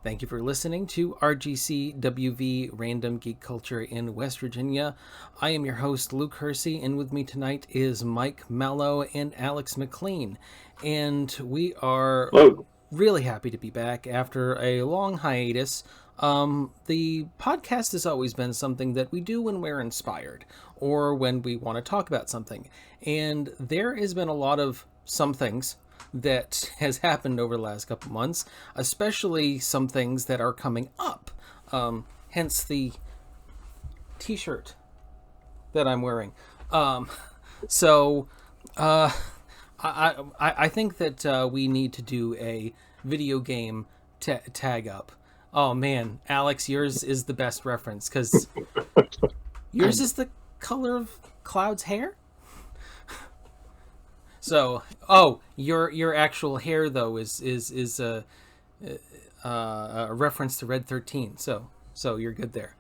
Thank you for listening to RGCWV Random Geek Culture in West Virginia. I am your host, Luke Hersey, and with me tonight is Mike Mallow and Alex McLean. And we are really happy to be back after a long hiatus. The podcast has always been something that we do when we're inspired or when we want to talk about something. And there has been a lot of some things that has happened over the last couple months, especially some things that are coming up. Hence the t-shirt that I'm wearing. I think that we need to do a video game tag up. Oh man, Alex, yours is the best reference because yours is the color of Cloud's hair. So, your actual hair though is a reference to Red 13. So you're good there.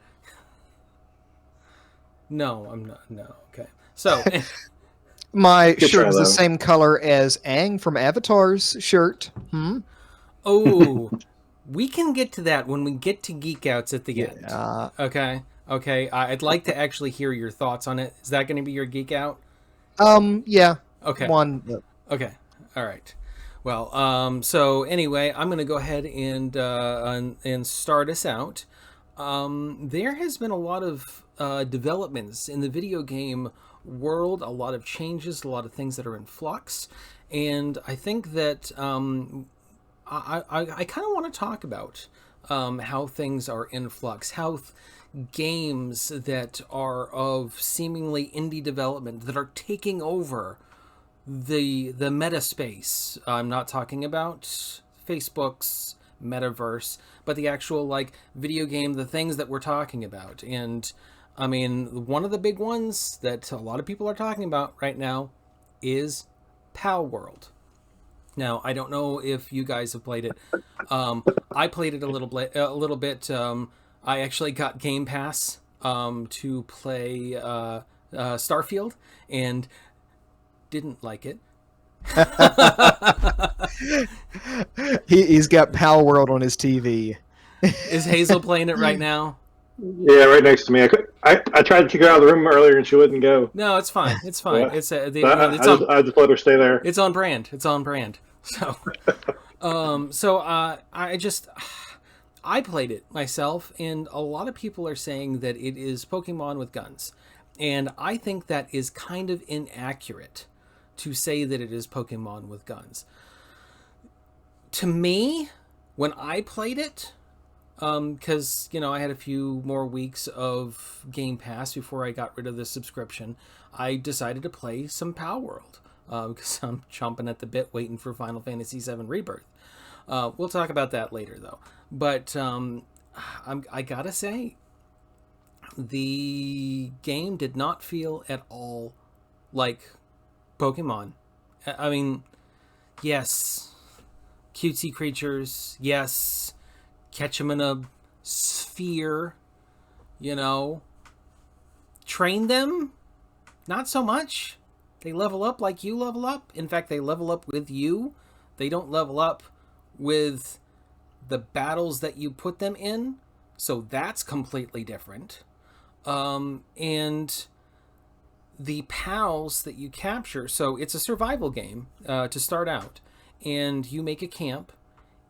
No, I'm not. No, okay. So my shirt is the same color as Aang from Avatar's shirt. Oh, we can get to that when we get to Geekouts at the end. Okay. I'd like to actually hear your thoughts on it. Is that going to be your Geek Out? Yeah. Okay. One. Okay. All right. Well, so anyway, I'm going to go ahead and start us out. There has been a lot of developments in the video game world, a lot of changes, a lot of things that are in flux, and I think that I kind of want to talk about how things are in flux, how games that are of seemingly indie development that are taking over the meta space. I'm not talking about Facebook's metaverse, but the actual video game, the things that we're talking about. And I mean, one of the big ones that a lot of people are talking about right now is Palworld. Now, I don't know if you guys have played it. I played it a little bit. I actually got Game Pass to play Starfield and didn't like it. He's got Palworld on his TV. Is Hazel playing it right now? Yeah, right next to me. I tried to kick her out of the room earlier and she wouldn't go. No, it's fine. It's fine. Yeah. I just let her stay there. It's on brand. So, I played it myself, and a lot of people are saying that it is Pokemon with guns, and I think that is kind of inaccurate to say that it is Pokemon with guns. To me, when I played it, because I had a few more weeks of Game Pass before I got rid of the subscription, I decided to play some Palworld because I'm chomping at the bit waiting for Final Fantasy VII Rebirth. We'll talk about that later, though. But I gotta say, the game did not feel at all like Pokemon. I mean, yes, cutesy creatures, yes, catch them in a sphere, train them, not so much. They level up like you level up. In fact, they level up with you. They don't level up with the battles that you put them in. So that's completely different. And the pals that you capture, so it's a survival game to start out, and you make a camp,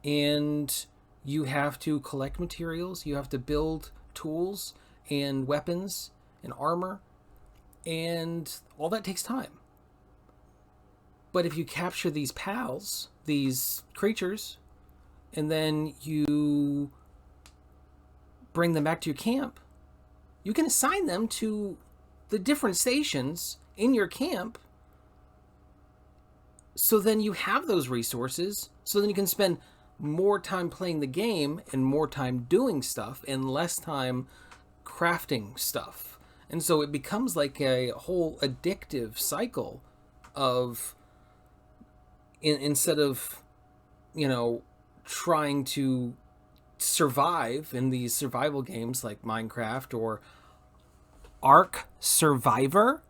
and you have to collect materials, you have to build tools and weapons and armor, and all that takes time. But if you capture these pals, these creatures, and then you bring them back to your camp, you can assign them to the different stations in your camp, so then you have those resources, so then you can spend more time playing the game and more time doing stuff and less time crafting stuff. And so it becomes like a whole addictive cycle of, instead of trying to survive in these survival games like Minecraft or Ark Survivor,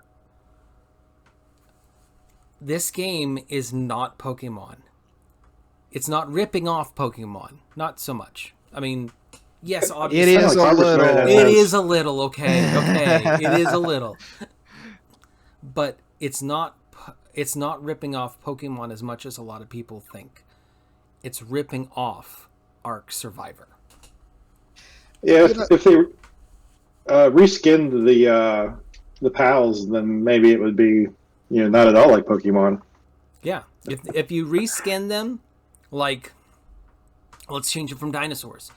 this game is not Pokemon. It's not ripping off Pokemon. Not so much. I mean, yes, It obviously. is a little. It is a little, okay. It is a little. But it's not ripping off Pokemon as much as a lot of people think. It's ripping off Ark Survivor. Yeah, if they reskinned the pals, then maybe it would be not at all like Pokemon. Yeah, if you reskin them, like, let's change it from dinosaurs.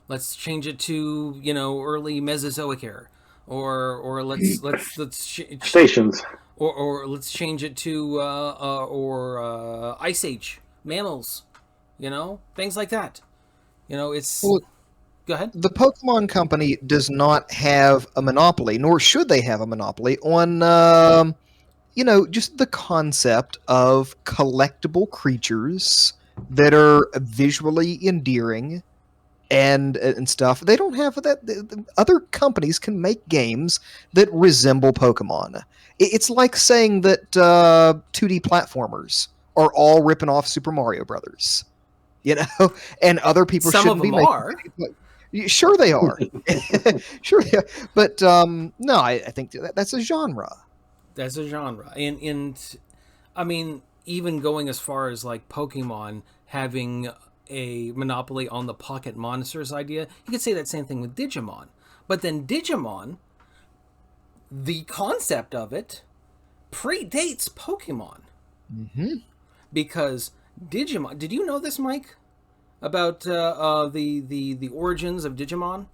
Let's change it to early Mesozoic era, or let's Stations. Or let's change it to Ice Age mammals, things like that. It's Well, go ahead. The Pokemon Company does not have a monopoly, nor should they have a monopoly on just the concept of collectible creatures that are visually endearing and stuff. They don't have that. Other companies can make games that resemble Pokemon. It's like saying that 2D platformers are all ripping off Super Mario Brothers, and other people Some shouldn't of be them making. are. Sure they are. Sure they are. But no, I think that's a genre. That's a genre, and I mean, even going as far as like Pokemon having a monopoly on the pocket monsters idea, you could say that same thing with Digimon. But then Digimon, the concept of it predates Pokemon. Mm-hmm. Because Digimon, did you know this, Mike, about the origins of Digimon?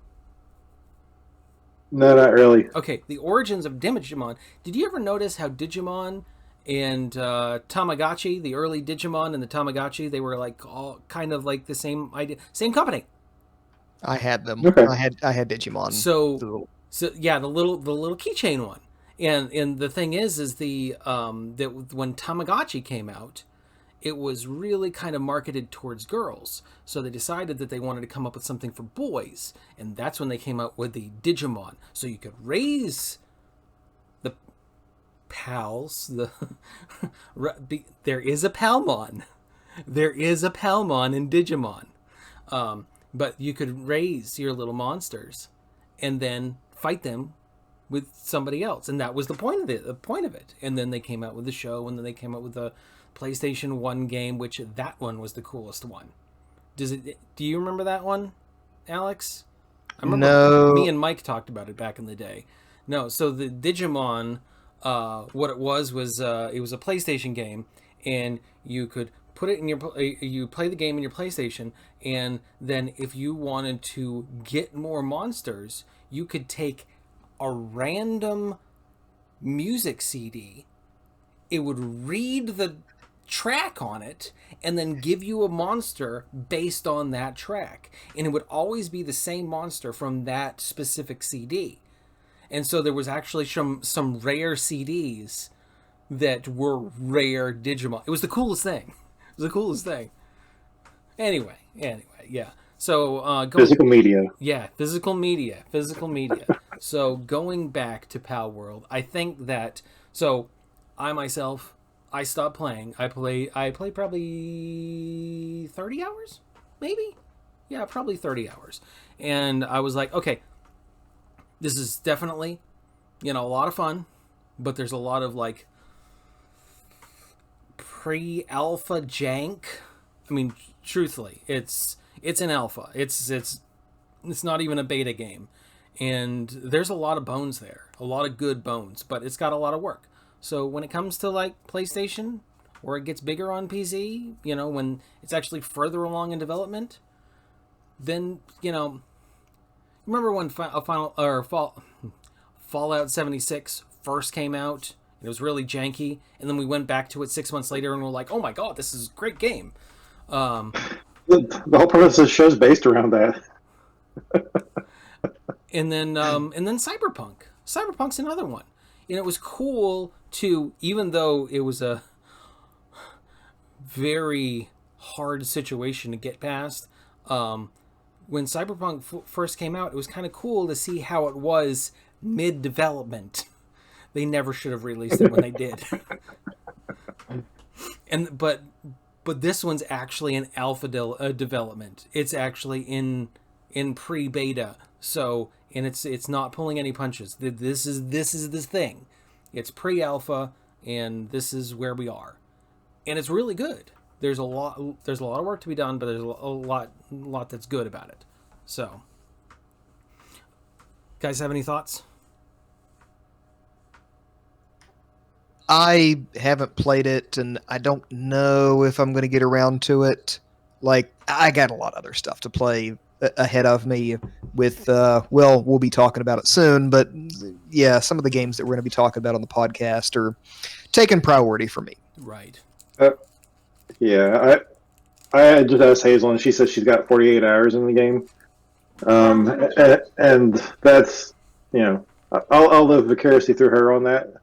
No, not really. Okay, the origins of Digimon. Did you ever notice how Digimon and Tamagotchi, the early Digimon and the Tamagotchi, they were like all kind of like the same idea, same company? I had them. Okay. I had Digimon. So yeah, the little keychain one. And the thing is the that when Tamagotchi came out, it was really kind of marketed towards girls. So they decided that they wanted to come up with something for boys. And that's when they came out with the Digimon. So you could raise the pals. There is a Palmon. There is a Palmon in Digimon. But you could raise your little monsters and then fight them with somebody else. And that was the point of it. And then they came out with the show, and then they came out with the PlayStation 1 game, which that one was the coolest one. Do you remember that one, Alex? I remember No. Me and Mike talked about it back in the day. No, so the Digimon, what it was it was a PlayStation game, and you could put it in you play the game in your PlayStation, and then if you wanted to get more monsters, you could take a random music CD. It would read the track on it and then give you a monster based on that track, and it would always be the same monster from that specific CD. And so there was actually some rare CDs that were rare Digimon. It was the coolest thing. It was the coolest thing. Anyway, yeah. So Physical media. Yeah, physical media. So going back to Palworld, I think that I stopped playing. I play probably 30 hours, maybe. Yeah, probably 30 hours. And I was like, okay, this is definitely, a lot of fun, but there's a lot of like pre-alpha jank. I mean, truthfully, it's an alpha. It's not even a beta game. And there's a lot of bones there, a lot of good bones, but it's got a lot of work. So when it comes to like PlayStation, or it gets bigger on PC, when it's actually further along in development, then, remember when Fallout 76 first came out? It was really janky, and then we went back to it 6 months later and we're like, oh my god, this is a great game. The whole premise of the show's based around that. And then Cyberpunk. Cyberpunk's another one. And it was cool to, even though it was a very hard situation to get past, when Cyberpunk first came out, it was kind of cool to see how it was mid-development. They never should have released it when they did. But this one's actually in alpha development. It's actually in in pre-beta. So, and it's not pulling any punches. This is the thing. It's pre-alpha, and this is where we are, and it's really good. There's a lot of work to be done, but there's a lot that's good about it. So, guys, have any thoughts? I haven't played it, and I don't know if I'm going to get around to it. Like, I got a lot of other stuff to play ahead of me with, well, we'll be talking about it soon, but yeah, some of the games that we're going to be talking about on the podcast are taking priority for me. Right. Yeah, I just asked Hazel, and she says she's got 48 hours in the game. And that's, I'll live vicariously through her on that.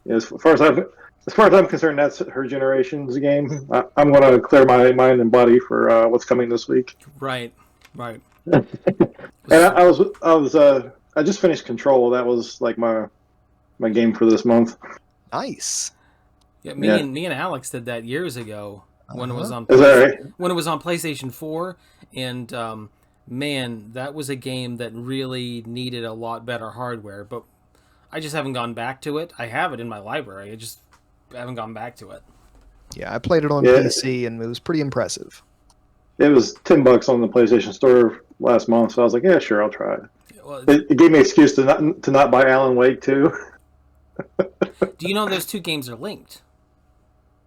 As far as I'm concerned, that's her generation's game. I'm going to clear my mind and body for what's coming this week. Right. And I just finished Control. That was like my game for this month. Nice. Yeah, me and Alex did that years ago when it was on when it was on PlayStation 4, and man, that was a game that really needed a lot better hardware, but I just haven't gone back to it. I have it in my library. I just haven't gone back to it. Yeah, I played it on PC, and it was pretty impressive. It was $10 on the PlayStation Store last month, so I was like, yeah, sure, I'll try it. Well, it gave me an excuse to not buy Alan Wake 2. Do you know those two games are linked?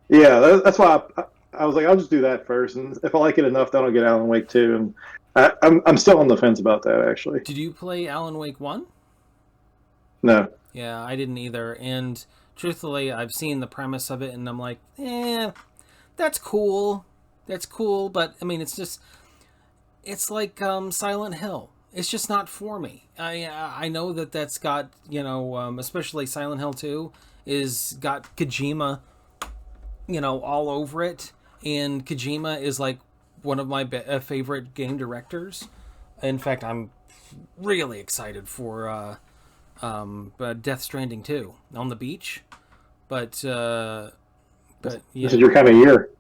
Yeah, that's why I was like, I'll just do that first, and if I like it enough, then I'll get Alan Wake 2. And I'm still on the fence about that, actually. Did you play Alan Wake 1? No. Yeah, I didn't either. And truthfully, I've seen the premise of it, and I'm like, that's cool. That's cool, but I mean, it's like Silent Hill. It's just not for me. I know that's got, especially Silent Hill 2 is got Kojima, all over it, and Kojima is like one of my favorite game directors. In fact, I'm really excited for Death Stranding 2 on the beach, but yeah. This is your kind of year.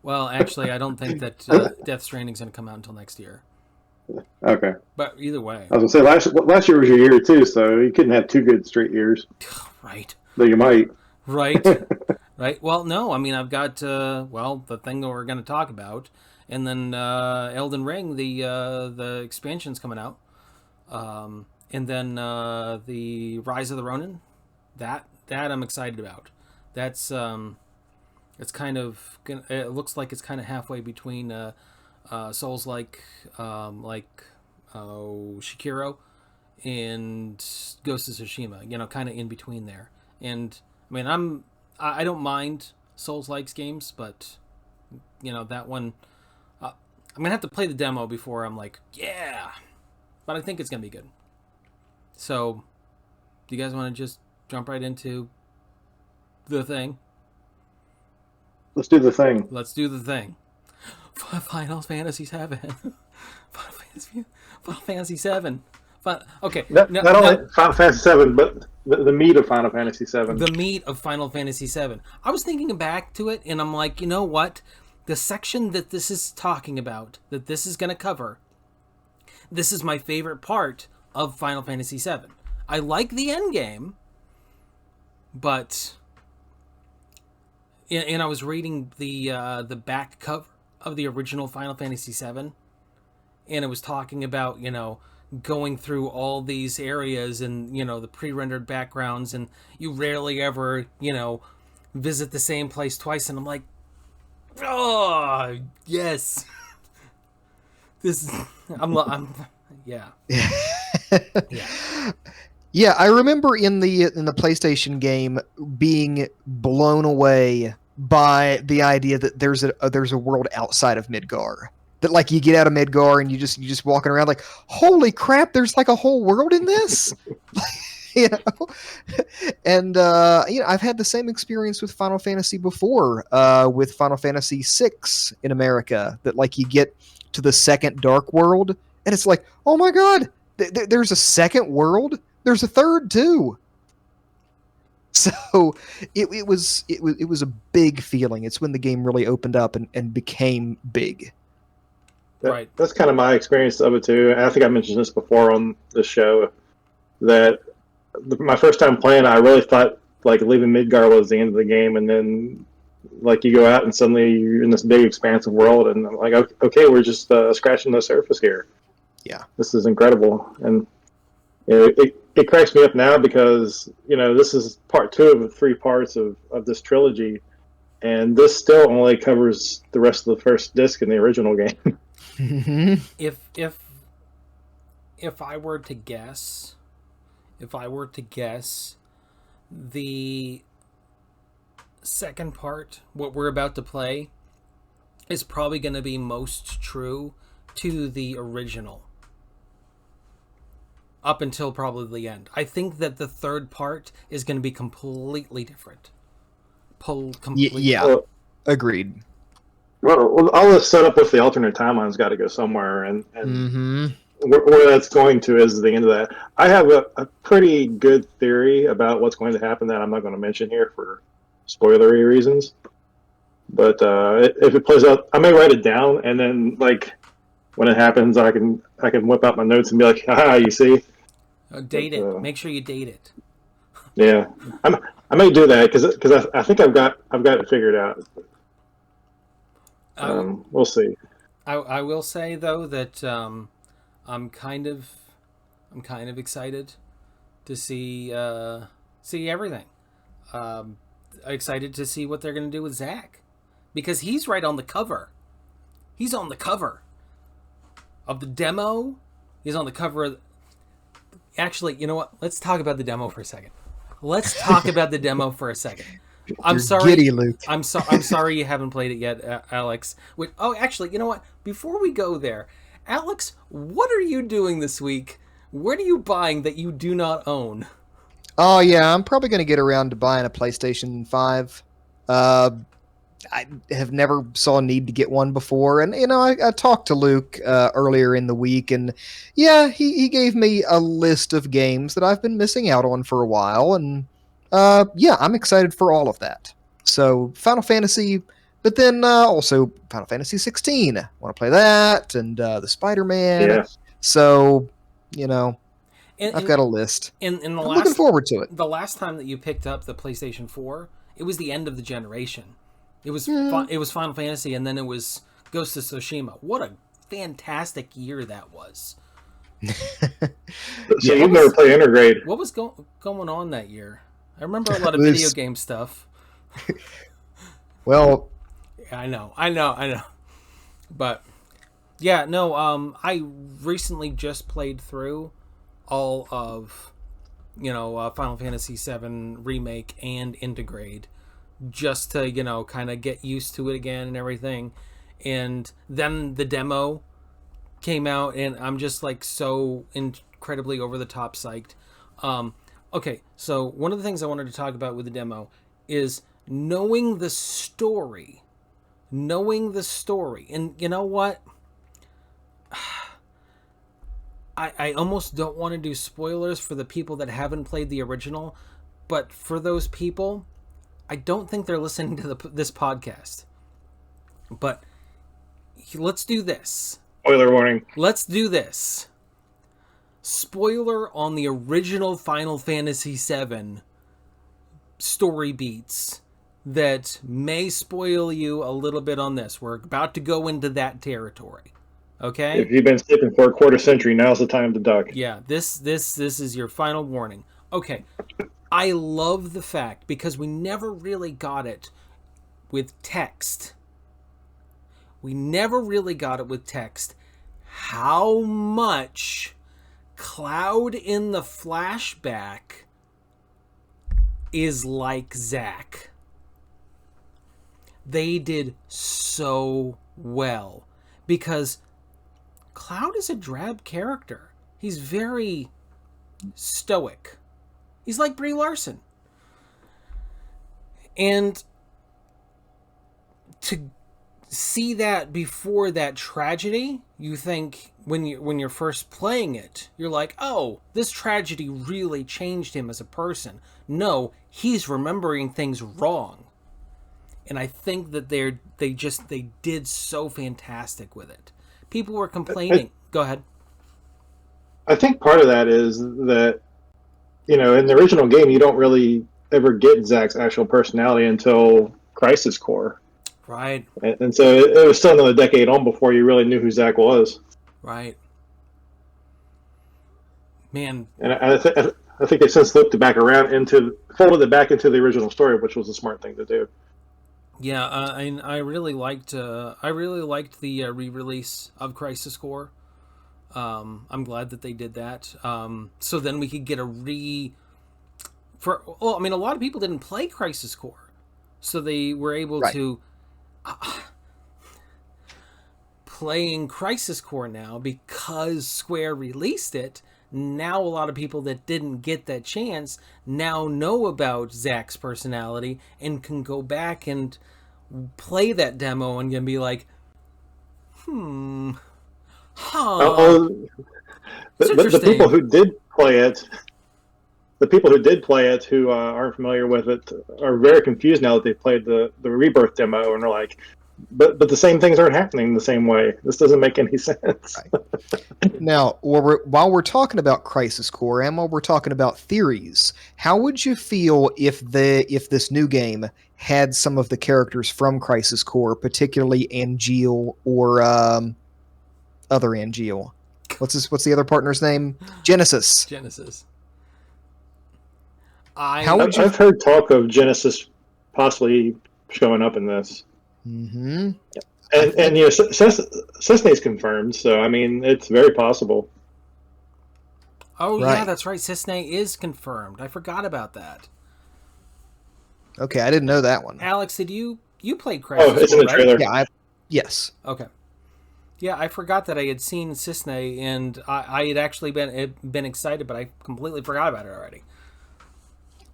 Well, actually, I don't think that Death Stranding's going to come out until next year. Okay. But either way. I was going to say, last year was your year, too, so you couldn't have 2 good straight years. Right. Though you might. Right. Right. Well, no, I mean, I've got, the thing that we're going to talk about, and then Elden Ring, the expansion's coming out, and then the Rise of the Ronin, that I'm excited about. That's... It's kind of. It looks like it's kind of halfway between Souls like Shikiro and Ghost of Tsushima. Kind of in between there. And I mean, I don't mind Souls likes games, but that one. I'm gonna have to play the demo before I'm like, yeah. But I think it's gonna be good. So, do you guys want to just jump right into the thing? Let's do the thing. Let's do the thing. Final Fantasy 7. Final Fantasy 7. Okay. Not only Final Fantasy 7, but the meat of Final Fantasy 7. The meat of Final Fantasy 7. I was thinking back to it, and I'm like, you know what? The section that this is talking about, that this is going to cover, this is my favorite part of Final Fantasy 7. I like the end game, but... And I was reading the back cover of the original Final Fantasy VII, and it was talking about, going through all these areas and, the pre-rendered backgrounds, and you rarely ever, visit the same place twice, and I'm like, oh, yes. Yeah. Yeah. Yeah, I remember in the PlayStation game being blown away by the idea that there's a world outside of Midgar. That like you get out of Midgar and you just walking around like, holy crap, there's like a whole world in this. And I've had the same experience with Final Fantasy before, with Final Fantasy VI in America. That like you get to the second Dark World and it's like, oh my god, there's a second world. There's a third too. So it was a big feeling. It's when the game really opened up and became big. Right. That's kind of my experience of it too. And I think I mentioned this before on the show that my first time playing, I really thought like leaving Midgar was the end of the game, and then like you go out and suddenly you're in this big expansive world, and I'm like, okay, we're just scratching the surface here. Yeah, this is incredible, and it cracks me up now because this is part 2 of 3 parts of this trilogy, and this still only covers the rest of the first disc in the original game. If I were to guess, the second part, what we're about to play, is probably going to be most true to the original. Up until probably the end. I think that the third part is going to be completely different. Yeah, well, agreed. Well, all this setup with the alternate timeline's got to go somewhere, and where that's going to is the end of that. I have a pretty good theory about what's going to happen that I'm not going to mention here for spoilery reasons. But if it plays out, I may write it down, and then like when it happens, I can whip out my notes and be like, "Haha, you see." Date it. Make sure you date it. Yeah, I may do that because I think I've got it figured out. We'll see. I will say though that I'm kind of excited to see everything. Excited to see what they're going to do with Zach, because he's right on the cover. He's on the cover of the demo. He's on the cover of... Actually, you know what? Let's talk about the demo for a second. I'm sorry, giddy, Luke. I'm sorry you haven't played it yet, Alex. Actually, you know what? Before we go there, Alex, what are you doing this week? What are you buying that you do not own? Oh yeah, I'm probably going to get around to buying a PlayStation 5. I have never saw a need to get one before, and I talked to Luke earlier in the week, and yeah, he gave me a list of games that I've been missing out on for a while, and yeah, I'm excited for all of that. So Final Fantasy, but then also Final Fantasy 16. I want to play that, and the Spider-Man. Yeah. So I've got a list. I'm looking forward to it. The last time that you picked up the PlayStation 4, it was the end of the generation. It was Final Fantasy, and then it was Ghost of Tsushima. What a fantastic year that was. So you've never played Intergrade. What was going on that year? I remember a lot of video game stuff. Well, I know. But yeah, no, I recently just played through all of Final Fantasy VII Remake and Intergrade, just to kind of get used to it again and everything. And then the demo came out, and I'm just like so incredibly over the top psyched. Okay, so one of the things I wanted to talk about with the demo is knowing the story. And you know what? I almost don't want to do spoilers for the people that haven't played the original, but for those people, I don't think they're listening to this podcast. But let's do this. Spoiler warning. Let's do this. Spoiler on the original Final Fantasy VII story beats that may spoil you a little bit on this. We're about to go into that territory. Okay? If you've been sleeping for a quarter century, now's the time to duck. Yeah, this is your final warning. Okay. I love the fact, because we never really got it with text. How much Cloud in the flashback is like Zack. They did so well, because Cloud is a drab character. He's very stoic. He's like Brie Larson. And to see that before that tragedy, you think when you're first playing it, you're like, oh, this tragedy really changed him as a person. No, he's remembering things wrong. And I think that they did so fantastic with it, people were complaining. Go ahead. I think part of that is that, in the original game, you don't really ever get Zack's actual personality until Crisis Core. Right. And so it was still another decade on before you really knew who Zack was. Right. Man. And I think they've since looped it back around folded it back into the original story, which was a smart thing to do. Yeah, I really liked the re-release of Crisis Core. I'm glad that they did that. So then we could get a lot of people didn't play Crisis Core, so they were able to playing Crisis Core now because Square released it. Now a lot of people that didn't get that chance now know about Zack's personality and can go back and play that demo and can be like, the people who did play it, who aren't familiar with it, are very confused now that they've played the Rebirth demo and are like, but the same things aren't happening the same way. This doesn't make any sense. Right. Now, while we're talking about Crisis Core and while we're talking about theories, how would you feel if this new game had some of the characters from Crisis Core, particularly Angeal or other Angeal? What's the other partner's name? Genesis. I've heard talk of Genesis possibly showing up in this. Mm-hmm. And Cessna's confirmed, so I mean it's very possible. Oh right. Yeah, that's right. Cessna is confirmed. I forgot about that. Okay, I didn't know that one. Alex, did you played Crisis Core? Oh, it's in the trailer. Yeah, yes. Okay. Yeah, I forgot that I had seen Cessna, and I had actually been excited, but I completely forgot about it already.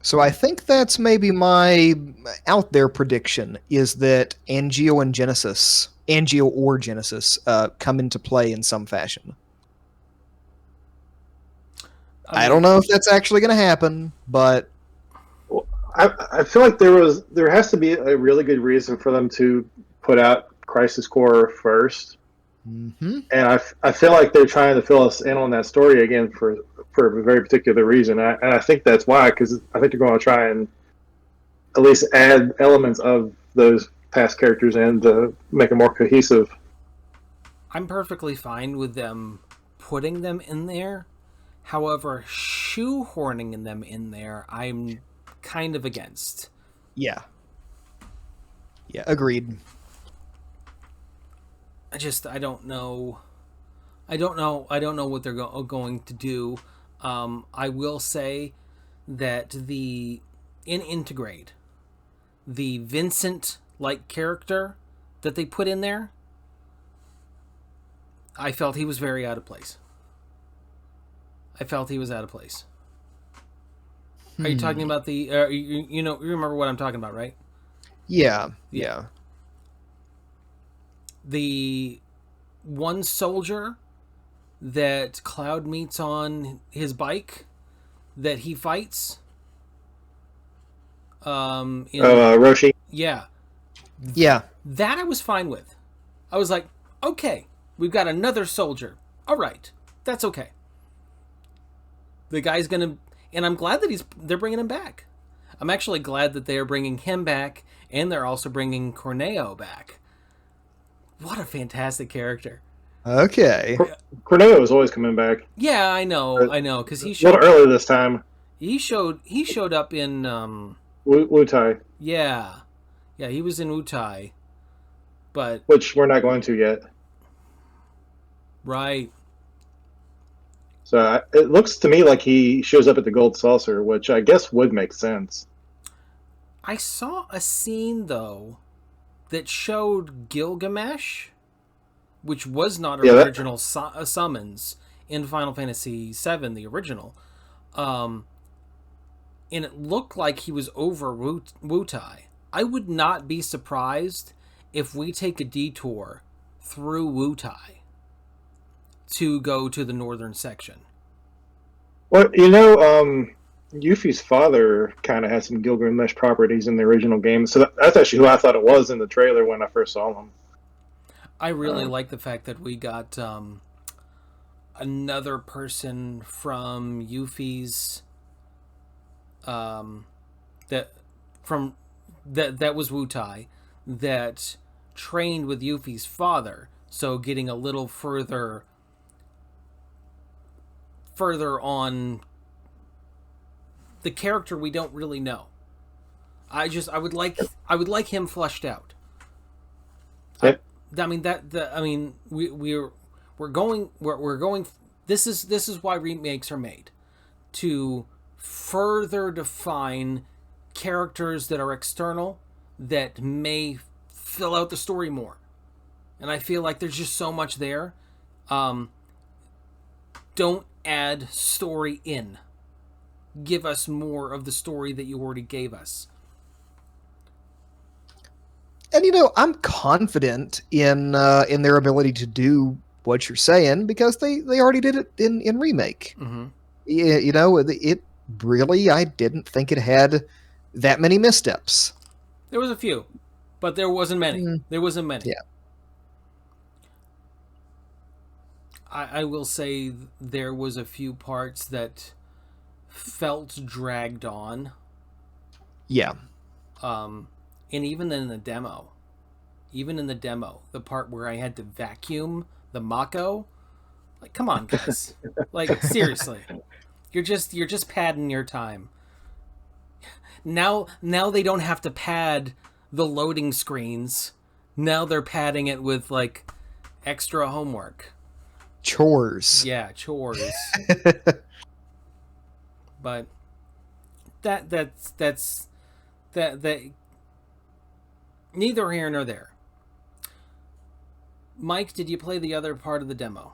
So I think that's maybe my out there prediction, is that Angeal or Genesis come into play in some fashion. I don't know if that's actually going to happen, but I feel like there has to be a really good reason for them to put out Crisis Core first. Mm-hmm. And I feel like they're trying to fill us in on that story again for a very particular reason. And I think that's why, because I think they're going to try and at least add elements of those past characters in to make it more cohesive. I'm perfectly fine with them putting them in there. However, shoehorning them in there, I'm kind of against. Yeah, agreed. I don't know. I don't know what they're going to do. I will say that in Integrate, the Vincent-like character that they put in there, I felt he was very out of place. Are you talking about the? You remember what I'm talking about, right? Yeah. The one soldier that Cloud meets on his bike that he fights. Roshi. Yeah. That I was fine with. I was like, okay, we've got another soldier. All right, that's okay. The guy's gonna, and I'm glad that they're bringing him back. I'm actually glad that they are bringing him back, and they're also bringing Corneo back. What a fantastic character. Okay. Corneo is always coming back. Yeah, I know, because he showed a little earlier this time. He showed up in Wutai. Yeah, he was in Wutai, but which we're not going to yet. Right. So it looks to me like he shows up at the Gold Saucer, which I guess would make sense. I saw a scene though that showed Gilgamesh, which was not original summons in Final Fantasy VII, the original. And it looked like he was over Wutai. I would not be surprised if we take a detour through Wutai to go to the northern section. Well, Yuffie's father kind of has some Gilgamesh properties in the original game, so that's actually who I thought it was in the trailer when I first saw him. I really like the fact that we got another person from Yuffie's that was Wu Tai that trained with Yuffie's father, so getting a little further on the character we don't really know. I would like him fleshed out. Yep. We're going. This is why remakes are made, to further define characters that are external that may fill out the story more. And I feel like there's just so much there. Don't add story in. Give us more of the story that you already gave us. And I'm confident in their ability to do what you're saying because they already did it in remake. Mm-hmm. It really, I didn't think it had that many missteps. There was a few, but there wasn't many. There wasn't many. Yeah. I will say there was a few parts that felt dragged on. Yeah. And even in the demo, the part where I had to vacuum the Mako, like, come on, guys. Like, seriously. You're just padding your time. Now they don't have to pad the loading screens. Now they're padding it with, like, extra homework. Chores. Yeah, chores. But that's neither here nor there. Mike, did you play the other part of the demo?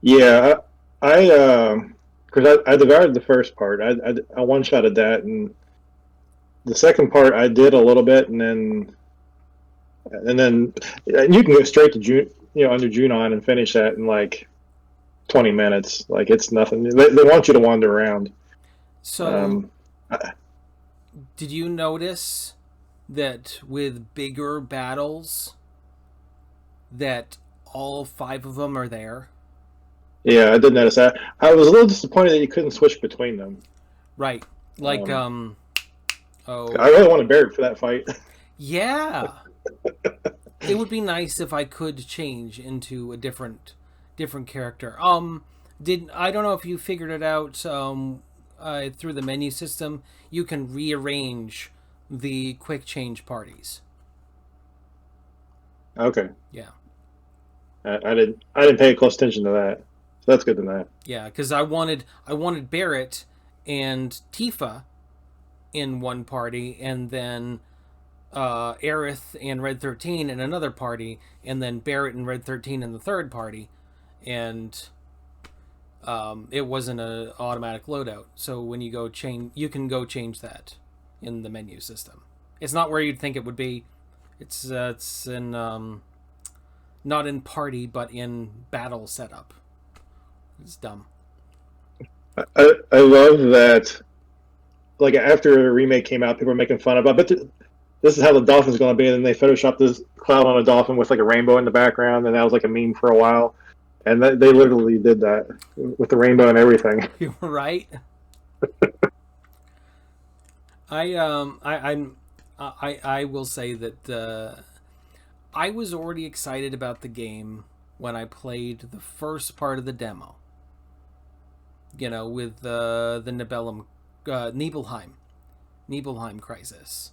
Yeah, because I devoured the first part. I one-shotted that, and the second part I did a little bit, and then you can go straight to June, under Junon and finish that in like 20 minutes. Like, it's nothing. They want you to wander around. So, did you notice that with bigger battles, that all 5 of them are there? Yeah, I did notice that. I was a little disappointed that you couldn't switch between them. Right. Like, I really wanted Barrett for that fight. Yeah. It would be nice if I could change into a different character. I don't know if you figured it out through the menu system. You can rearrange the quick change parties. Okay. Yeah. I didn't pay close attention to that. So that's good to know. Yeah, because I wanted Barrett and Tifa in one party, and then Aerith and Red 13 in another party, and then Barrett and Red 13 in the third party, and it wasn't an automatic loadout. So when you go change, you can go change that in the menu system. It's not where you'd think it would be. It's in not in party, but in battle setup. It's dumb. I love that. Like, after a remake came out, people were making fun of. I bet this is how the dolphin's going to be, and then they photoshopped this cloud on a dolphin with like a rainbow in the background, and that was like a meme for a while. And they literally did that with the rainbow and everything. You're right. I will say that I was already excited about the game when I played the first part of the demo. With the Nibelheim crisis.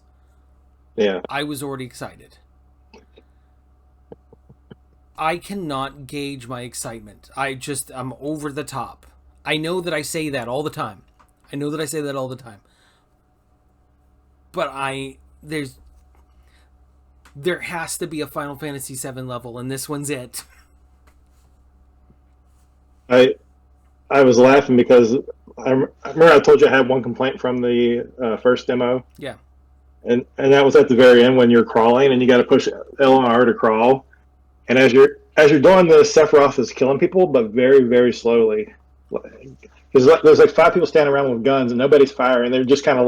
Yeah. I was already excited. I cannot gauge my excitement. I'm over the top. I know that I say that all the time. But there has to be a Final Fantasy VII level, and this one's it. I was laughing because I remember I told you I had one complaint from the first demo. Yeah. And that was at the very end when you're crawling and you got to push L and R to crawl. And as you're doing this, Sephiroth is killing people, but very, very slowly. There's like 5 people standing around with guns and nobody's firing. They're just kind of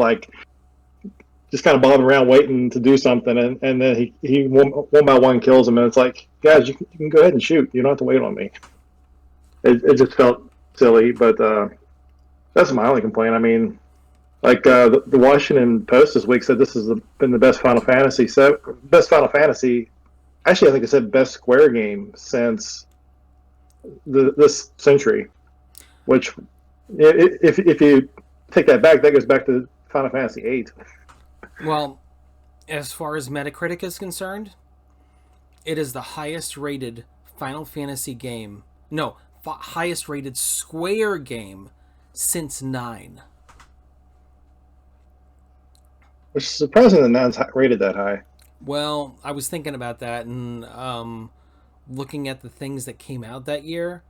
bobbing around waiting to do something. And then he one by one kills them. And it's like, guys, you can go ahead and shoot. You don't have to wait on me. It just felt silly, but that's my only complaint. I mean, like the Washington Post this week said this has been the best Final Fantasy. Best Final Fantasy. Actually, I think it said best Square game since this century. Which, if you take that back, that goes back to Final Fantasy VIII. Well, as far as Metacritic is concerned, it is the highest rated Final Fantasy game. No, highest rated Square game since 9. Which is surprising that 9's rated that high. Well, I was thinking about that and looking at the things that came out that year.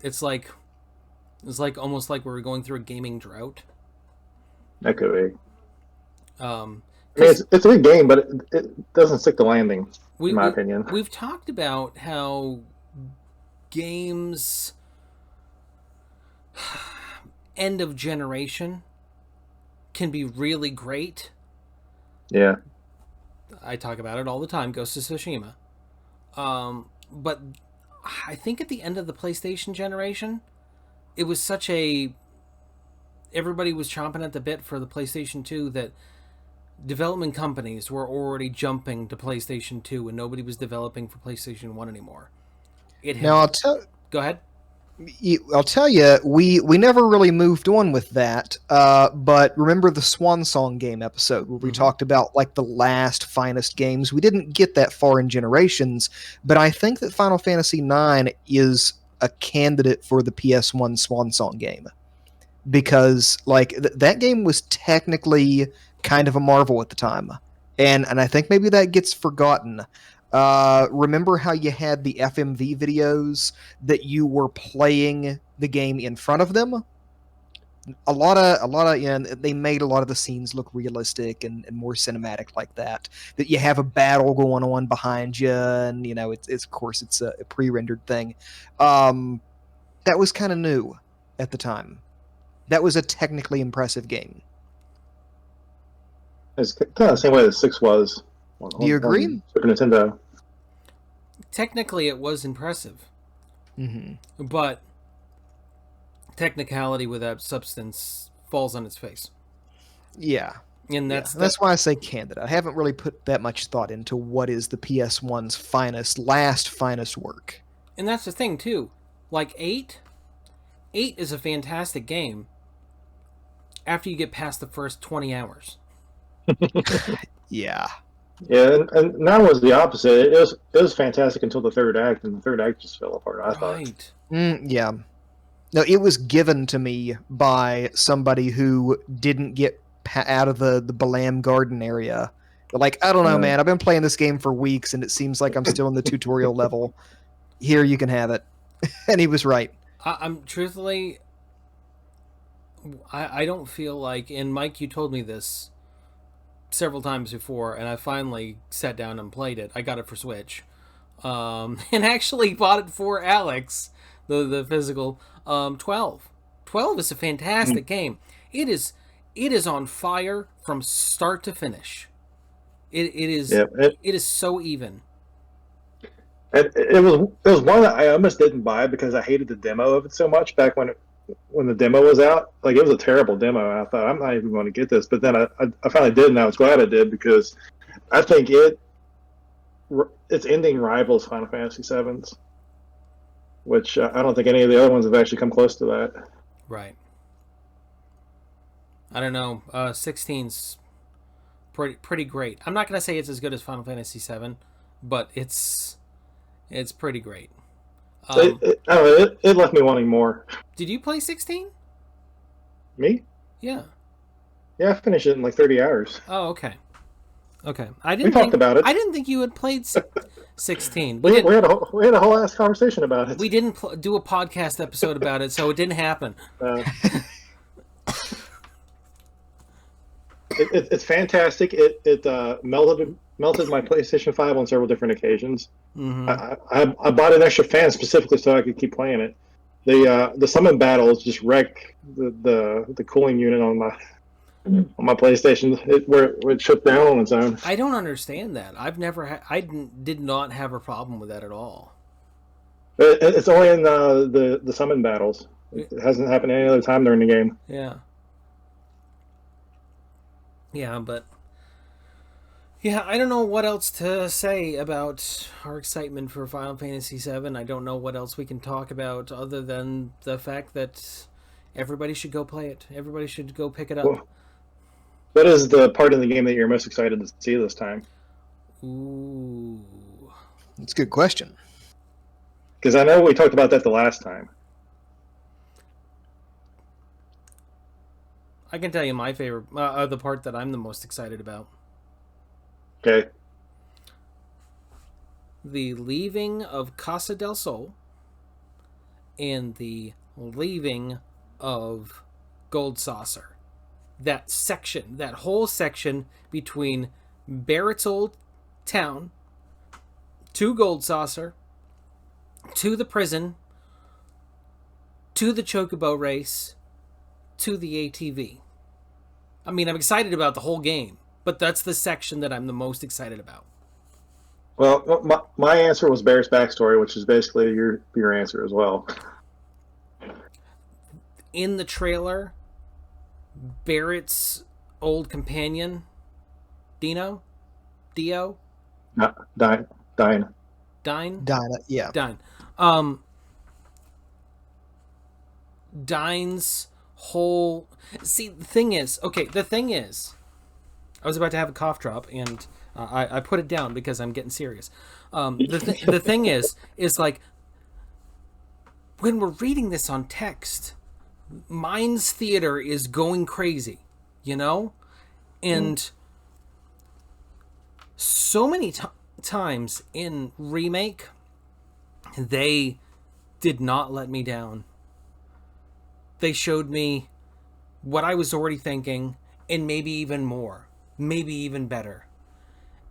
It's like almost like we were going through a gaming drought. That could be. I mean, it's a good game, but it doesn't stick the landing, in my opinion. We've talked about how games end of generation can be really great. Yeah. I talk about it all the time, Ghost of Tsushima. But I think at the end of the PlayStation generation, it was such a... Everybody was chomping at the bit for the PlayStation 2 that development companies were already jumping to PlayStation 2 and nobody was developing for PlayStation 1 anymore. Now, Go ahead. I'll tell you, we never really moved on with that. But remember the Swan Song game episode where we talked about like the last finest games? We didn't get that far in generations, but I think that Final Fantasy IX is a candidate for the PS1 Swan Song game because like that game was technically kind of a marvel at the time, and I think maybe that gets forgotten. Remember how you had the FMV videos that you were playing the game in front of them? A lot of, you know, they made a lot of the scenes look realistic and more cinematic like that. That you have a battle going on behind you, and you know, it's of course it's a pre-rendered thing. That was kind of new at the time. That was a technically impressive game. It's kind of the same way that 6 was. Do you agree? Super Nintendo. Technically, it was impressive. Mm-hmm. But technicality without substance falls on its face. Yeah. And that's why I say candidate. I haven't really put that much thought into what is the PS1's last finest work. And that's the thing, too. Like 8 is a fantastic game after you get past the first 20 hours. Yeah. Yeah, and 9 was the opposite. It was fantastic until the third act, and the third act just fell apart, I thought. Yeah. No, it was given to me by somebody who didn't get out of the Balam Garden area. But like, I don't know, man. I've been playing this game for weeks, and it seems like I'm still in the tutorial level. Here, you can have it. And he was right. I'm truthfully, I don't feel like, and Mike, you told me this several times before, and I finally sat down and played it. I got it for Switch, and actually bought it for Alex, the physical. 12 is a fantastic game. It is on fire from start to finish. It is so even. It was one that I almost didn't buy because I hated the demo of it so much back when the demo was out. Like, it was a terrible demo, and I thought, I'm not even going to get this. But then I finally did, and I was glad I did because I think its ending rivals Final Fantasy VII's, which I don't think any of the other ones have actually come close to that. Right. I don't know. 16's pretty great. I'm not going to say it's as good as Final Fantasy VII, but it's pretty great. It left me wanting more. Did you play 16? Me? Yeah. Yeah, I finished it in like 30 hours. Oh, okay. Okay. We talked about it. I didn't think you had played 16. We had a whole ass conversation about it. We didn't do a podcast episode about it, so it didn't happen. It's fantastic. It melted my PlayStation 5 on several different occasions. Mm-hmm. I bought an extra fan specifically so I could keep playing it. The summon battles just wreck the cooling unit on on my PlayStation, where it shut down on its own. I don't understand that. I've never did not have a problem with that at all. It's only in the summon battles. It hasn't happened any other time during the game. Yeah. Yeah, but yeah, I don't know what else to say about our excitement for Final Fantasy VII. I don't know what else we can talk about other than the fact that everybody should go play it. Everybody should go pick it up. Well, what is the part of the game that you're most excited to see this time? Ooh. That's a good question. Because I know we talked about that the last time. I can tell you my favorite, the part that I'm the most excited about. Okay. The leaving of Casa del Sol and the leaving of Gold Saucer. That section, that whole section between Barrett's old town to Gold Saucer, to the prison, to the Chocobo race, to the ATV. I mean, I'm excited about the whole game, but that's the section that I'm the most excited about. Well, my answer was Barrett's backstory, which is basically your answer as well. In the trailer, Barrett's old companion, Dio? Dine. Dinah, yeah. Dine. Dine's whole... See, the thing is, I was about to have a cough drop, and I put it down because I'm getting serious. The thing is like, when we're reading this on text, Mind's Theater is going crazy, you know? And so many times in Remake, they did not let me down. They showed me what I was already thinking, and maybe even more, maybe even better.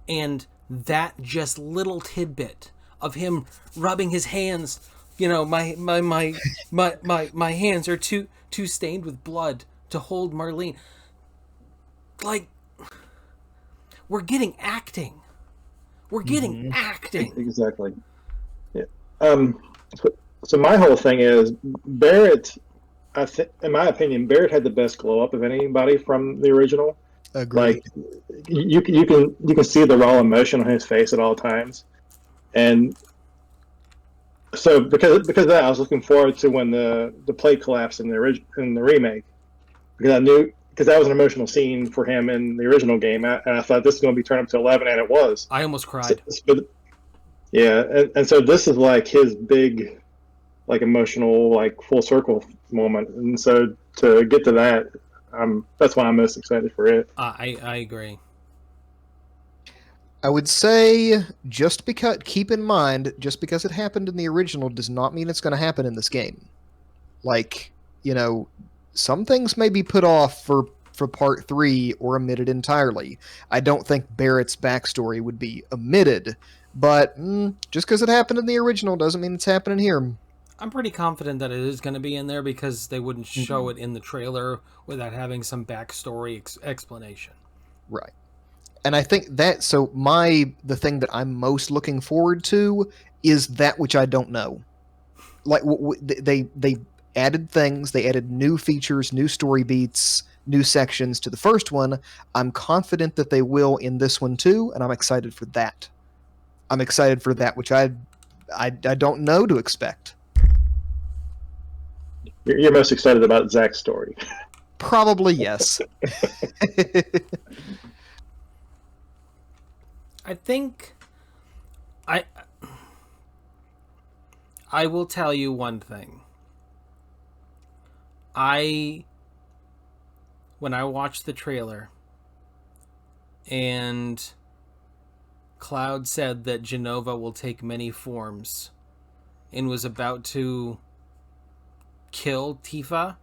And that just little tidbit of him rubbing his hands, you know, my hands are too stained with blood to hold Marlene. Like, we're getting acting. We're getting acting. Exactly. Yeah. So my whole thing is Barrett. In my opinion, Barrett had the best glow up of anybody from the original. Agreed. Like you can see the raw emotion on his face at all times, and so because of that, I was looking forward to when the plate collapsed in the remake, because that was an emotional scene for him in the original game, and I thought this is going to be turned up to 11, and it was. I almost cried. Yeah, and so this is like his big, like, emotional, like, full circle moment, and so to get to that, that's why I'm most excited for it. I agree. I would say keep in mind, just because it happened in the original does not mean it's going to happen in this game. Like, you know, some things may be put off for part 3 or omitted entirely. I don't think Barrett's backstory would be omitted, but just because it happened in the original doesn't mean it's happening here. I'm pretty confident that it is going to be in there because they wouldn't show it in the trailer without having some backstory explanation. Right. And I think that, so the thing that I'm most looking forward to is that which I don't know. Like, they added things, they added new features, new story beats, new sections to the first one. I'm confident that they will in this one too, and I'm excited for that. I'm excited for that, which I don't know to expect. You're most excited about Zach's story. Probably, yes. I think I will tell you one thing. When I watched the trailer and Cloud said that Genova will take many forms and was about to kill Tifa,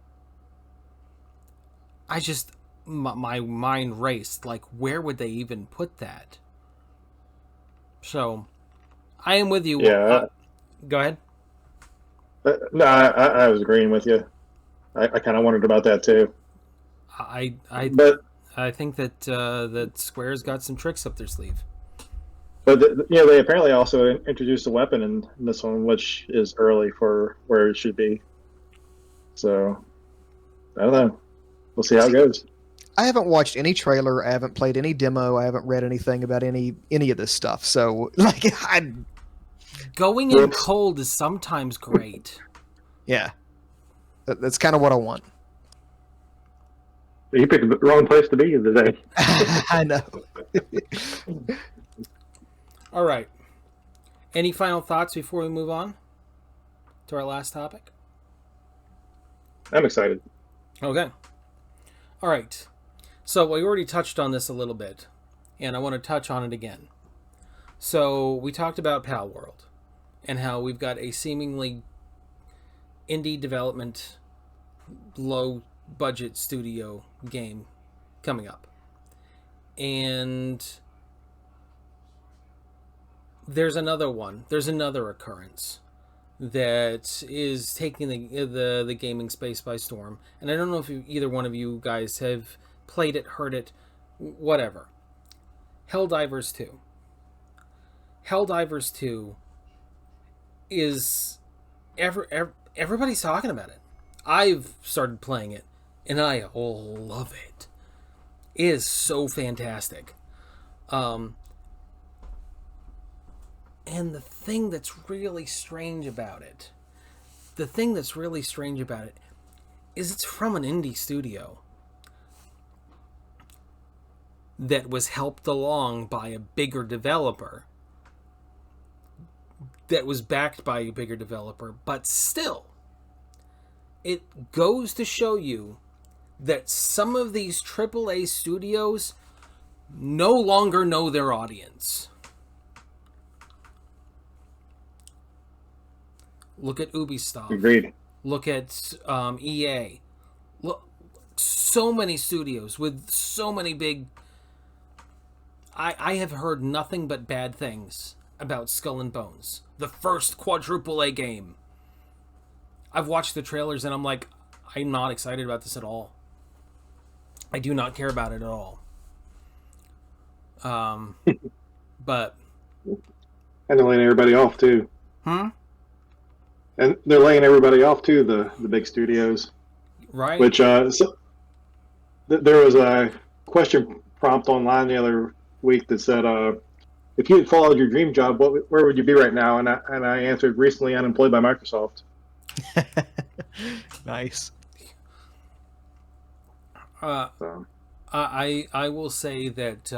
my mind raced. Like, where would they even put that? So, I am with you. Yeah. Go ahead. No, I was agreeing with you. I kind of wondered about that too. But I think that that Square's got some tricks up their sleeve. But they apparently also introduced a weapon in this one, which is early for where it should be. So I don't know. We'll see how it goes. I haven't watched any trailer. I haven't played any demo. I haven't read anything about any of this stuff. So like, going in cold is sometimes great. Yeah, that's kind of what I want. You picked the wrong place to be today. I know. All right. Any final thoughts before we move on to our last topic? I'm excited. Okay. All right. So we already touched on this a little bit, and I want to touch on it again. So we talked about Palworld and how we've got a seemingly indie development, low budget studio game coming up. And there's another one. There's another occurrence that is taking the gaming space by storm. And I don't know if either one of you guys have played it, heard it, whatever. Helldivers 2. Helldivers 2 is everybody's talking about it. I've started playing it, and I love it. It is so fantastic. And the thing that's really strange about it, is it's from an indie studio that was helped along by a bigger developer, that was backed by a bigger developer, but still, it goes to show you that some of these AAA studios no longer know their audience. Look at Ubisoft. Agreed. Look at EA. Look, so many studios with so many big... I have heard nothing but bad things about Skull and Bones, the first quadruple A game. I've watched the trailers and I'm like, I'm not excited about this at all. I do not care about it at all. But... And they're laying everybody off, too. And they're laying everybody off, too, the big studios. Right. Which, there was a question prompt online the other week that said, if you had followed your dream job, where would you be right now? And I answered, recently unemployed by Microsoft. Nice. I will say that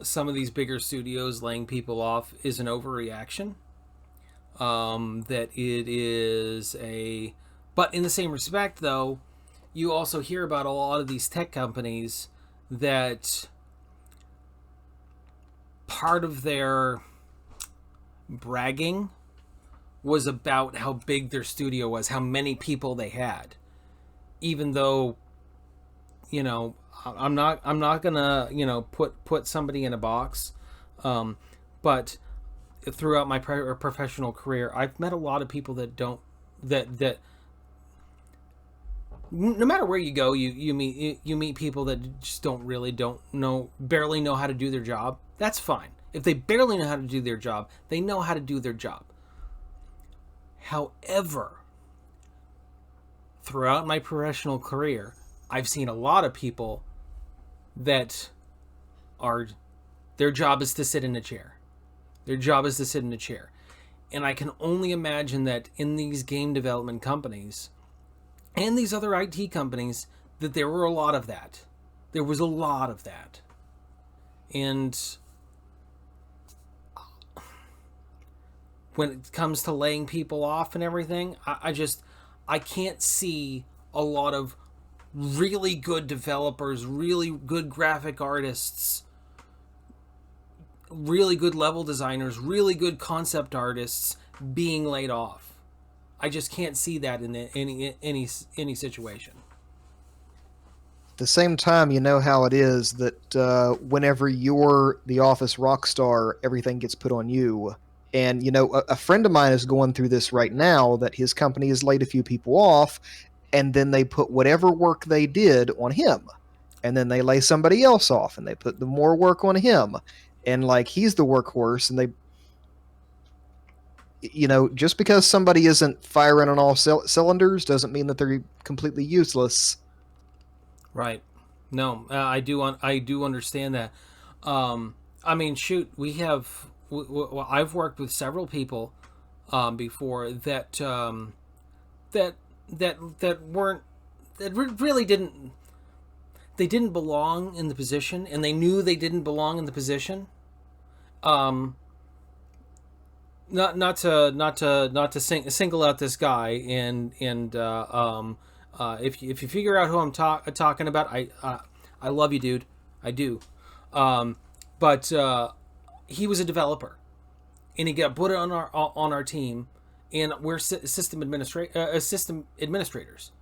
some of these bigger studios laying people off is an overreaction. That it is a... But in the same respect, though, you also hear about a lot of these tech companies that part of their bragging was about how big their studio was, how many people they had. Even though, you know, I'm not gonna, you know, put somebody in a box, but throughout my professional career, I've met a lot of people that don't that no matter where you go, you meet people that just barely know how to do their job. That's fine. If they barely know how to do their job, they know how to do their job. However, throughout my professional career, I've seen a lot of people that their job is to sit in a chair. Their job is to sit in a chair. And I can only imagine that in these game development companies and these other IT companies, that there were a lot of that. There was a lot of that. And when it comes to laying people off and everything, I can't see a lot of really good developers, really good graphic artists, really good level designers, really good concept artists being laid off. I just can't see that in any situation. At the same time, you know how it is that whenever you're the office rock star, everything gets put on you. And, you know, a friend of mine is going through this right now, that his company has laid a few people off, and then they put whatever work they did on him, and then they lay somebody else off and they put the more work on him, and like he's the workhorse, and they, you know, just because somebody isn't firing on all cylinders doesn't mean that they're completely useless. Right. No, I do understand that. I mean, shoot, we have. Well, I've worked with several people before that weren't, that really didn't. They didn't belong in the position, and they knew they didn't belong in the position. Not to single out this guy, and if you figure out who I'm talking about, I love you, dude. I do. But he was a developer, and he got put on our team, and we're system administrators,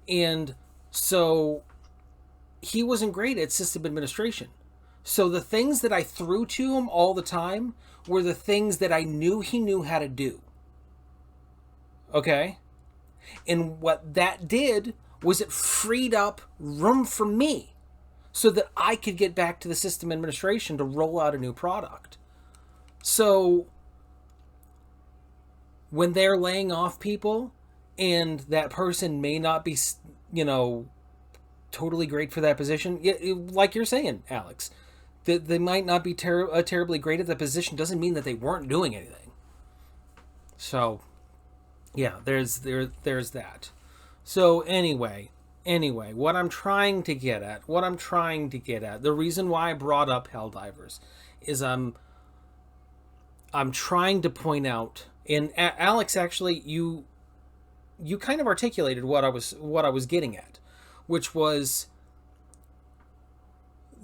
and so he wasn't great at system administration. So the things that I threw to him all the time were the things that I knew he knew how to do. Okay? And what that did was it freed up room for me so that I could get back to the system administration to roll out a new product. So when they're laying off people and that person may not be, you know, totally great for that position, like you're saying, Alex, they might not be terribly great at the position doesn't mean that they weren't doing anything. So, yeah, there's that. So anyway, what I'm trying to get at, the reason why I brought up Helldivers is I'm trying to point out, and Alex, actually, you kind of articulated what I was getting at, which was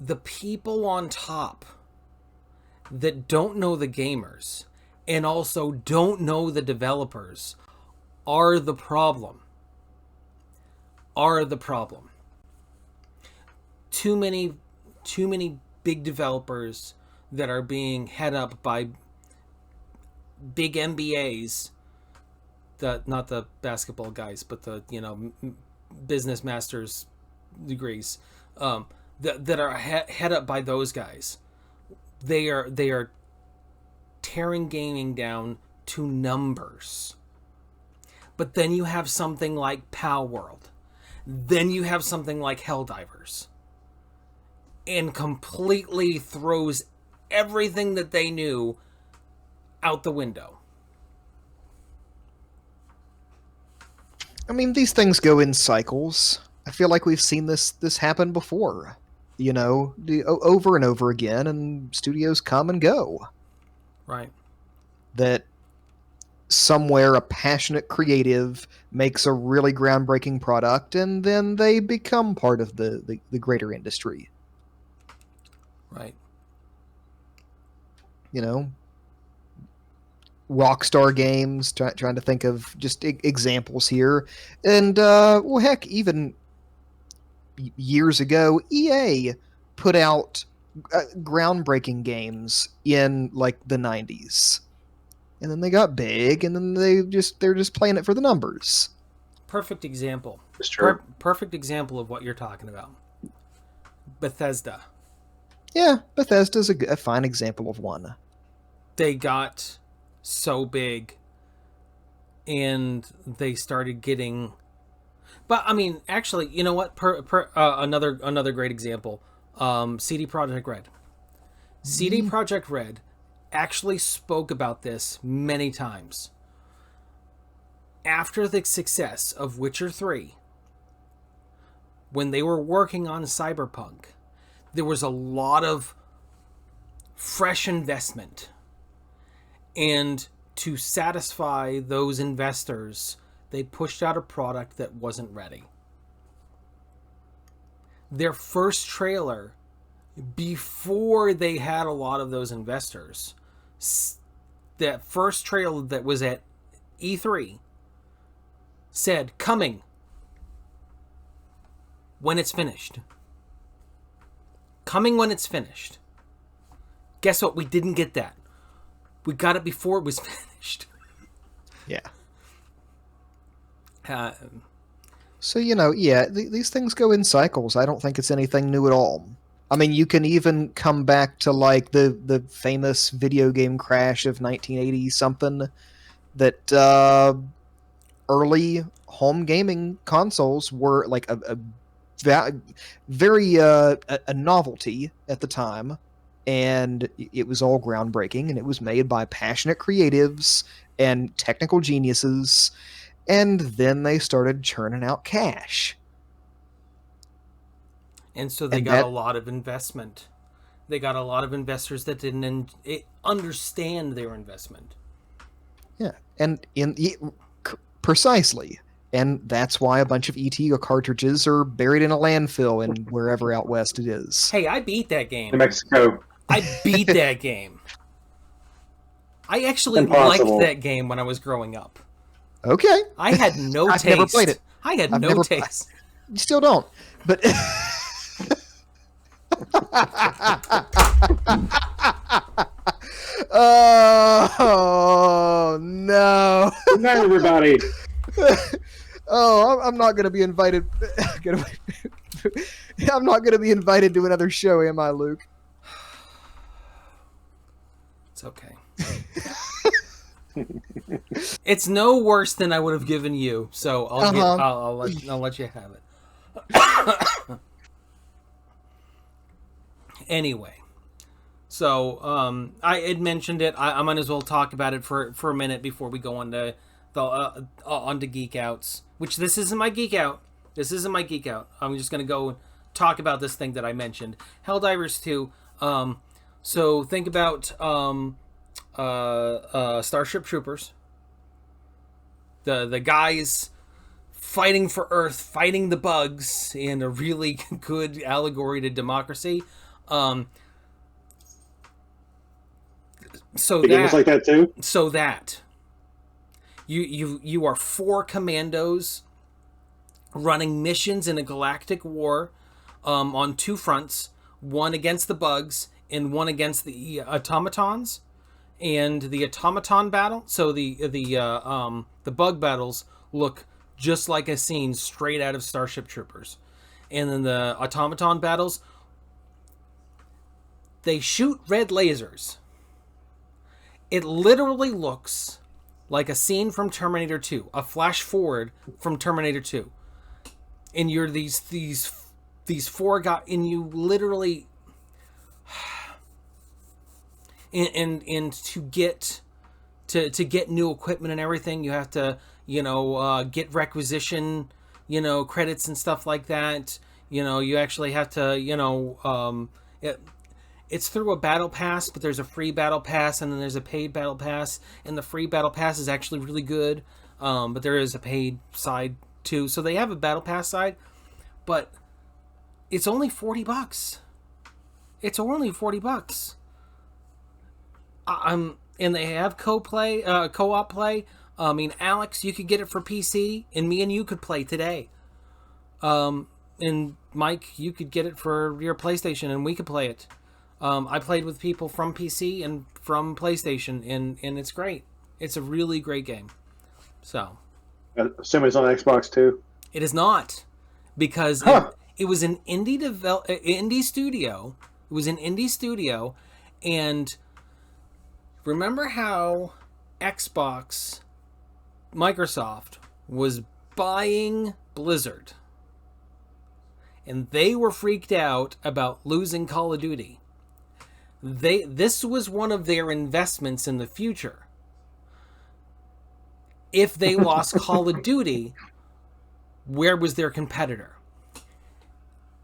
the people on top that don't know the gamers and also don't know the developers are the problem. Too many big developers that are being head up by big MBAs, not the basketball guys, but the, you know, business masters degrees, that are head up by those guys. They are tearing gaming down to numbers. But then you have something like Palworld. Then you have something like Helldivers. And completely throws everything that they knew out the window. I mean, these things go in cycles. I feel like we've seen this happen before, you know, over and over again, and studios come and go. Right. That somewhere a passionate creative makes a really groundbreaking product, and then they become part of the greater industry. Right. You know, Rockstar Games, trying to think of just examples here. And, well, heck, even years ago, EA put out groundbreaking games in, like, the 90s. And then they got big, and then they're just playing it for the numbers. Perfect example. It's true. Perfect example of what you're talking about. Bethesda. Yeah, Bethesda's a fine example of one. They got so big, and they started getting. But I mean, actually, you know what? Another great example. CD Projekt Red. CD Projekt Red actually spoke about this many times. After the success of Witcher 3, when they were working on Cyberpunk, there was a lot of fresh investment. And to satisfy those investors, they pushed out a product that wasn't ready. Their first trailer, before they had a lot of those investors, that first trailer that was at E3 said, coming when it's finished. Coming when it's finished. Guess what? We didn't get that. We got it before it was finished. Yeah. So, yeah, these things go in cycles. I don't think it's anything new at all. I mean, you can even come back to like the famous video game crash of 1980 something that early home gaming consoles were like very a novelty at the time, and it was all groundbreaking, and it was made by passionate creatives and technical geniuses, and then they started churning out cash. And so they And got a that lot of investment. They got a lot of investors that didn't understand their investment. Yeah, and precisely, and that's why a bunch of ET cartridges are buried in a landfill in wherever out west it is. Hey, I beat that game. In Mexico. I beat that game. I actually Impossible. liked that game when I was growing up. Okay, I had no I've taste. never played it. I had I've no never- taste. You still don't, but oh no! Good night, everybody. Oh, I'm not going to be invited. I'm not going to be invited to another show, am I, Luke? It's okay. It's no worse than I would have given you, so I'll let you have it. Anyway, so I had mentioned it. I might as well talk about it for a minute before we go on to Geekouts. Which this isn't my Geek Out. This isn't my Geek Out. I'm just gonna go talk about this thing that I mentioned, Helldivers 2. So think about Starship Troopers. The guys fighting for Earth, fighting the bugs, in a really good allegory to democracy. So The game is like that too. So that you are 4 commandos running missions in a galactic war on 2 fronts, one against the bugs and one against the automatons. And the automaton battle, so the bug battles look just like a scene straight out of Starship Troopers. And then the automaton battles, they shoot red lasers. It literally looks like a scene from Terminator 2, a flash forward from Terminator 2. And you're these 4 guys, and you literally, and to get new equipment and everything, you have to get requisition credits and stuff like that. You actually have to it's through a battle pass, but there's a free battle pass and then there's a paid battle pass, and the free battle pass is actually really good, but there is a paid side too. So they have a battle pass side, but it's only $40. It's only $40. And they have co-op play. I mean, Alex, you could get it for PC, and me and you could play today. And Mike, you could get it for your PlayStation, and we could play it. I played with people from PC and from PlayStation, and it's great. It's a really great game. So, Assuming it's on Xbox too. it is not, because it was an indie studio. It was an indie studio, and remember how Microsoft was buying Blizzard, and they were freaked out about losing Call of Duty. This was one of their investments in the future. If they lost Call of Duty, where was their competitor?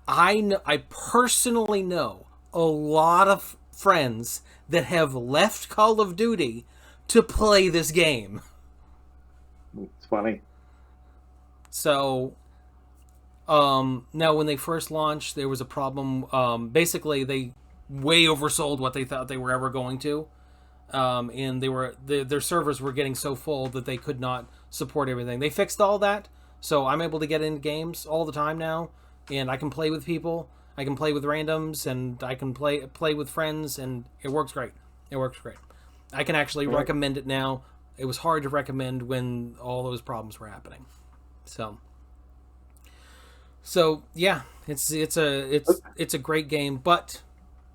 I personally know a lot of friends that have left Call of Duty to play this game. It's funny. So, now when they first launched, there was a problem. Basically, they way oversold what they thought they were ever going to. And their servers were getting so full that they could not support everything. They fixed all that, so I'm able to get into games all the time now, and I can play with people. I can play with randoms, and I can play with friends, and it works great. It works great. I can actually recommend it now. It was hard to recommend when all those problems were happening. So, So yeah, it's a great game, but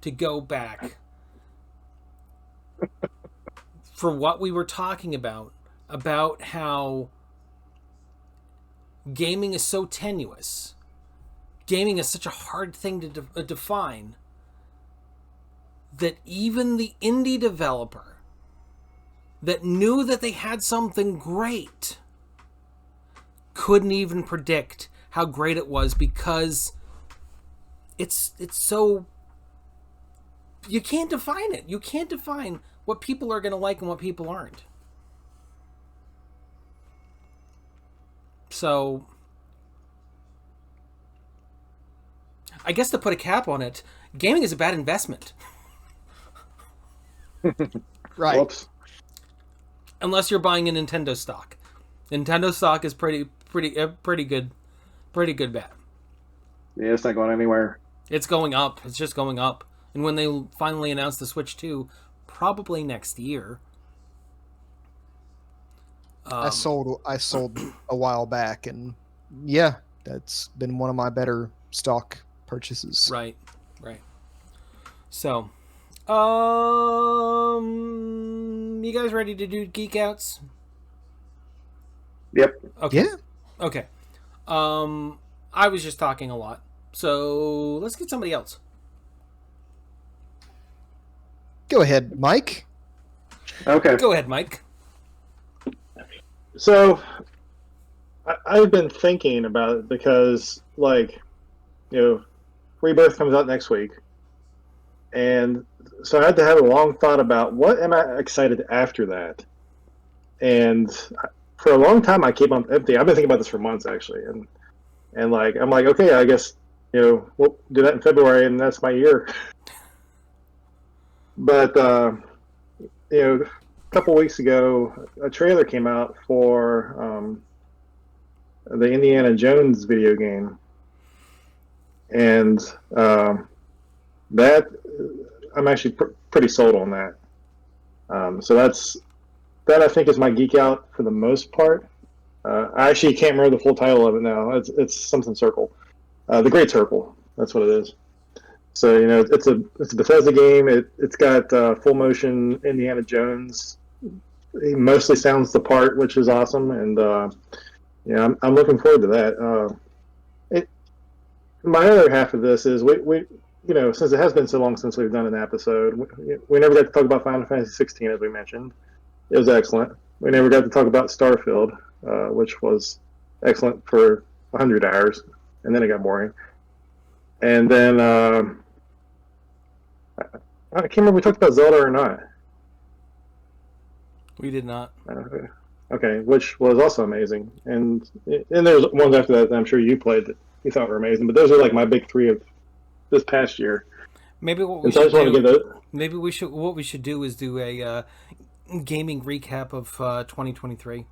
to go back for what we were talking about how gaming is so tenuous. Gaming is such a hard thing to define that even the indie developer that knew that they had something great couldn't even predict how great it was, because it's so, you can't define it. You can't define what people are going to like and what people aren't. So I guess to put a cap on it, gaming is a bad investment. Right. Whoops. Unless you're buying a Nintendo stock. Nintendo stock is pretty good bet. Yeah, it's not going anywhere. It's going up. It's just going up. And when they finally announce the Switch 2, probably next year. I sold a while back, and yeah, that's been one of my better stock purchases. Right. So, you guys ready to do Geekouts? Yep. Okay. Yeah. Okay. I was just talking a lot, so let's get somebody else. Go ahead, Mike. Okay. Go ahead, Mike. So, I've been thinking about it because, like, Rebirth comes out next week. And so I had to have a long thought about what am I excited after that. And for a long time, I keep on empty. I've been thinking about this for months, actually. And like, I'm like, okay, I guess, we'll do that in February, and that's my year. But, a couple weeks ago, a trailer came out for the Indiana Jones video game, and that I'm actually pretty sold on that. So that I think is my geek out for the most part. I actually can't remember the full title of it now. It's something Circle, The Great Circle. That's what it is. So it's a Bethesda game. It's got full motion Indiana Jones. He mostly sounds the part, which is awesome, and I'm looking forward to that. My other half of this is we since it has been so long since we've done an episode, we never got to talk about Final Fantasy 16, as we mentioned. It was excellent. We never got to talk about Starfield, which was excellent for 100 hours, and then it got boring. And then I can't remember if we talked about Zelda or not. We did not. Okay, which was also amazing. And there's ones after that I'm sure you played that you thought were amazing. But those are like my big three of this past year. Maybe what we should do. What we should do is do a gaming recap of 2023.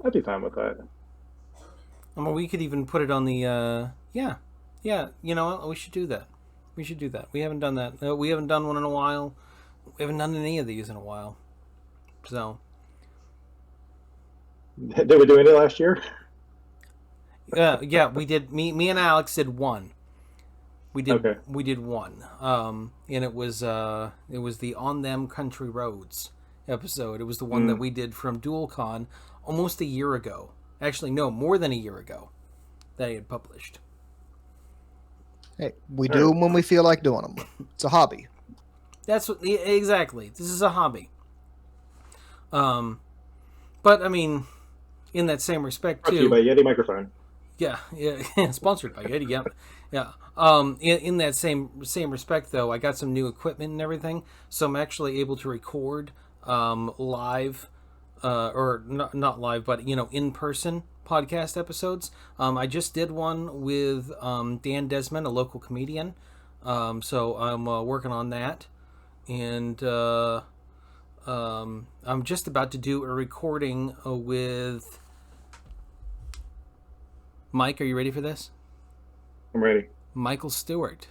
I'd be fine with that. We could even put it on the yeah. You know what? We should do that. We haven't done that. We haven't done one in a while. We haven't done any of these in a while. So. Did we do any last year? Yeah, we did. Me and Alex did one. We did. Okay. We did one. And it was the On Them Country Roads episode. It was the one that we did from DualCon almost a year ago. Actually, no, more than a year ago that he had published. Hey, we do them when we feel like doing them. It's a hobby. That's what exactly. This is a hobby. But I mean, in that same respect too. Brought to you by Yeti microphone. Yeah, sponsored by Yeti. Yeah. In that same respect though, I got some new equipment and everything, so I'm actually able to record live, or not live, but in person podcast episodes. I just did one with Dan Desmond, a local comedian. So I'm working on that, and I'm just about to do a recording with Mike. Are you ready for this? I'm ready. Michael Stewart.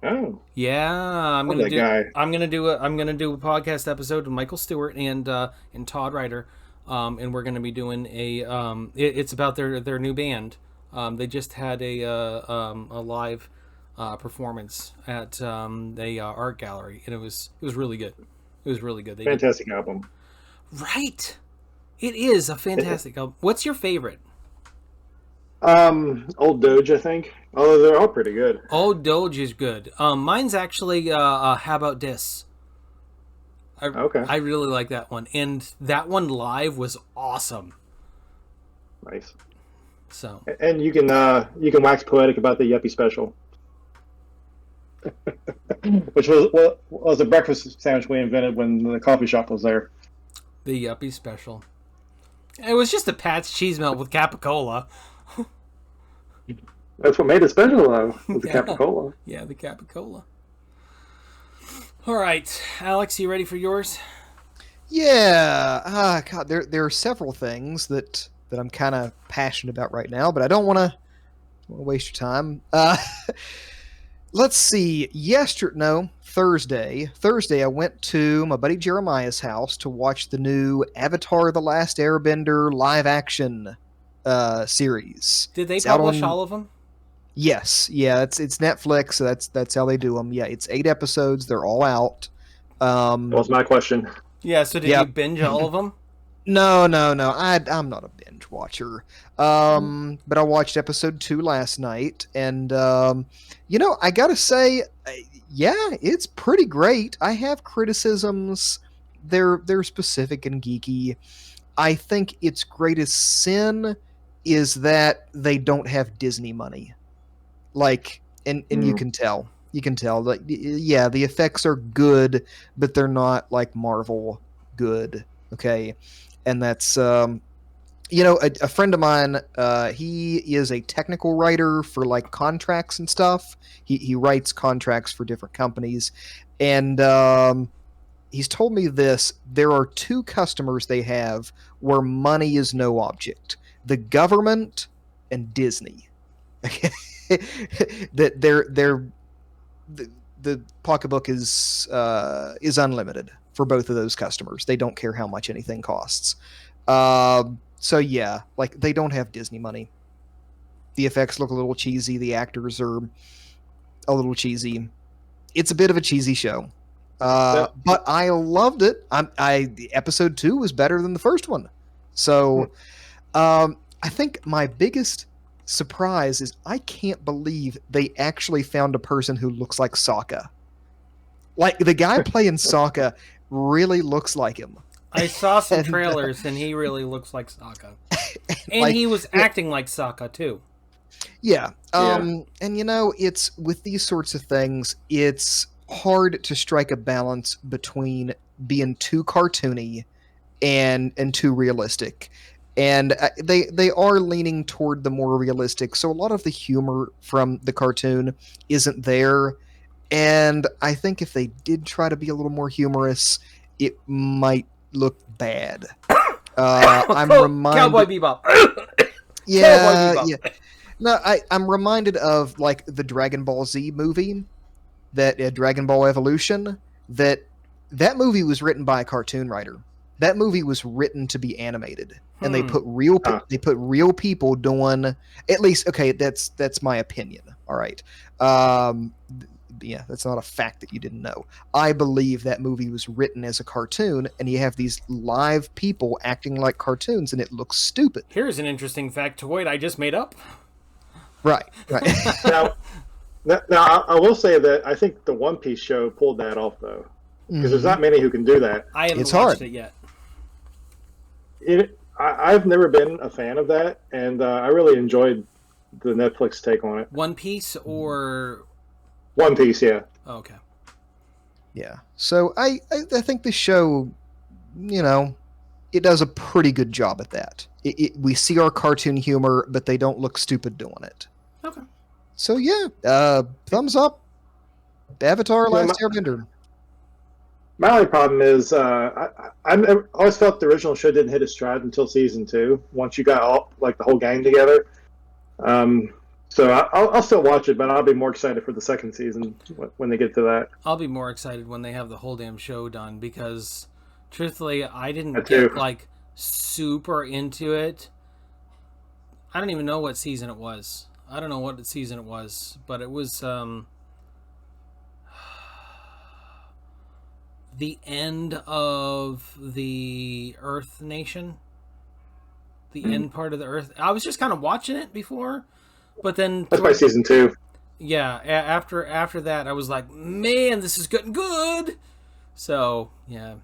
Oh. Yeah, I'm gonna do a podcast episode with Michael Stewart and Todd Ryder. and we're going to be doing it's about their new band. They just had a live performance at the art gallery, and it was really good. It was really good. Fantastic album. Right. It is a fantastic album. What's your favorite? Old Doge, I think. Although they're all pretty good. Old Doge is good. Mine's actually How About This? Okay. I really like that one. And that one live was awesome. Nice. So. And you can wax poetic about the Yuppie special. Which was a breakfast sandwich we invented when the coffee shop was there. The Yuppie special. It was just a Pat's cheese melt with Capicola. That's what made it special, though, with the Capicola. Yeah, the Capicola. All right, Alex, you ready for yours? Yeah. God, there are several things that I'm kind of passionate about right now, but I don't want to waste your time. Let's see. Thursday, I went to my buddy Jeremiah's house to watch the new Avatar: The Last Airbender live action series. Did they It's out publish on- all of them? Yes, yeah, it's Netflix, so that's how they do them. Yeah, it's 8 episodes. They're all out. That was my question. Yeah. So did you binge all of them? No. I'm not a binge watcher. But I watched episode 2 last night, and I gotta say, yeah, it's pretty great. I have criticisms. They're specific and geeky. I think its greatest sin is that they don't have Disney money. Like, and you can tell. Like, yeah, the effects are good, but they're not like Marvel good. Okay, and that's a friend of mine. He is a technical writer for like contracts and stuff. He writes contracts for different companies, and he's told me this. There are 2 customers they have where money is no object: the government and Disney. That the pocketbook is unlimited for both of those customers. They don't care how much anything costs. So yeah, like, they don't have Disney money. The effects look a little cheesy. The actors are a little cheesy. It's a bit of a cheesy show. But I loved it. Episode 2 was better than the first one. So I think my biggest surprise is I can't believe they actually found a person who looks like Sokka. Like, the guy playing Sokka really looks like him. I saw some trailers, and he really looks like Sokka. And like, he was acting like Sokka, too. Yeah. And it's with these sorts of things, it's hard to strike a balance between being too cartoony and too realistic. And they are leaning toward the more realistic, so a lot of the humor from the cartoon isn't there. And I think if they did try to be a little more humorous, it might look bad. I'm reminded. Cowboy Bebop. Yeah, Cowboy Bebop. yeah. No, I'm reminded of like the Dragon Ball Z movie, that Dragon Ball Evolution. That movie was written by a cartoon writer. That movie was written to be animated, and they put real people doing, at least. Okay, that's my opinion. All right. Yeah, that's not a fact that you didn't know. I believe that movie was written as a cartoon, and you have these live people acting like cartoons, and it looks stupid. Here's an interesting factoid I just made up. Right. Now, I will say that I think the One Piece show pulled that off, though, because there's not many who can do that. I haven't It's watched hard. it yet. I've never been a fan of that, and I really enjoyed the Netflix take on it. One Piece or... One Piece, yeah. Oh, okay. Yeah. So I think the show, it does a pretty good job at that. We see our cartoon humor, but they don't look stupid doing it. Okay. So yeah, thumbs up. Avatar: Last Airbender. My only problem is I always felt the original show didn't hit its stride until season 2. Once you got the whole gang together. So I'll still watch it, but I'll be more excited for the second season when they get to that. I'll be more excited when they have the whole damn show done, because truthfully, I didn't Me too. get super into it. I don't even know what season it was. I don't know what season it was, but it was the end of the Earth Nation. The end part of the Earth. I was just kind of watching it before, but then That's by season 2. yeah, after that, I was like, man, this is getting good. So yeah,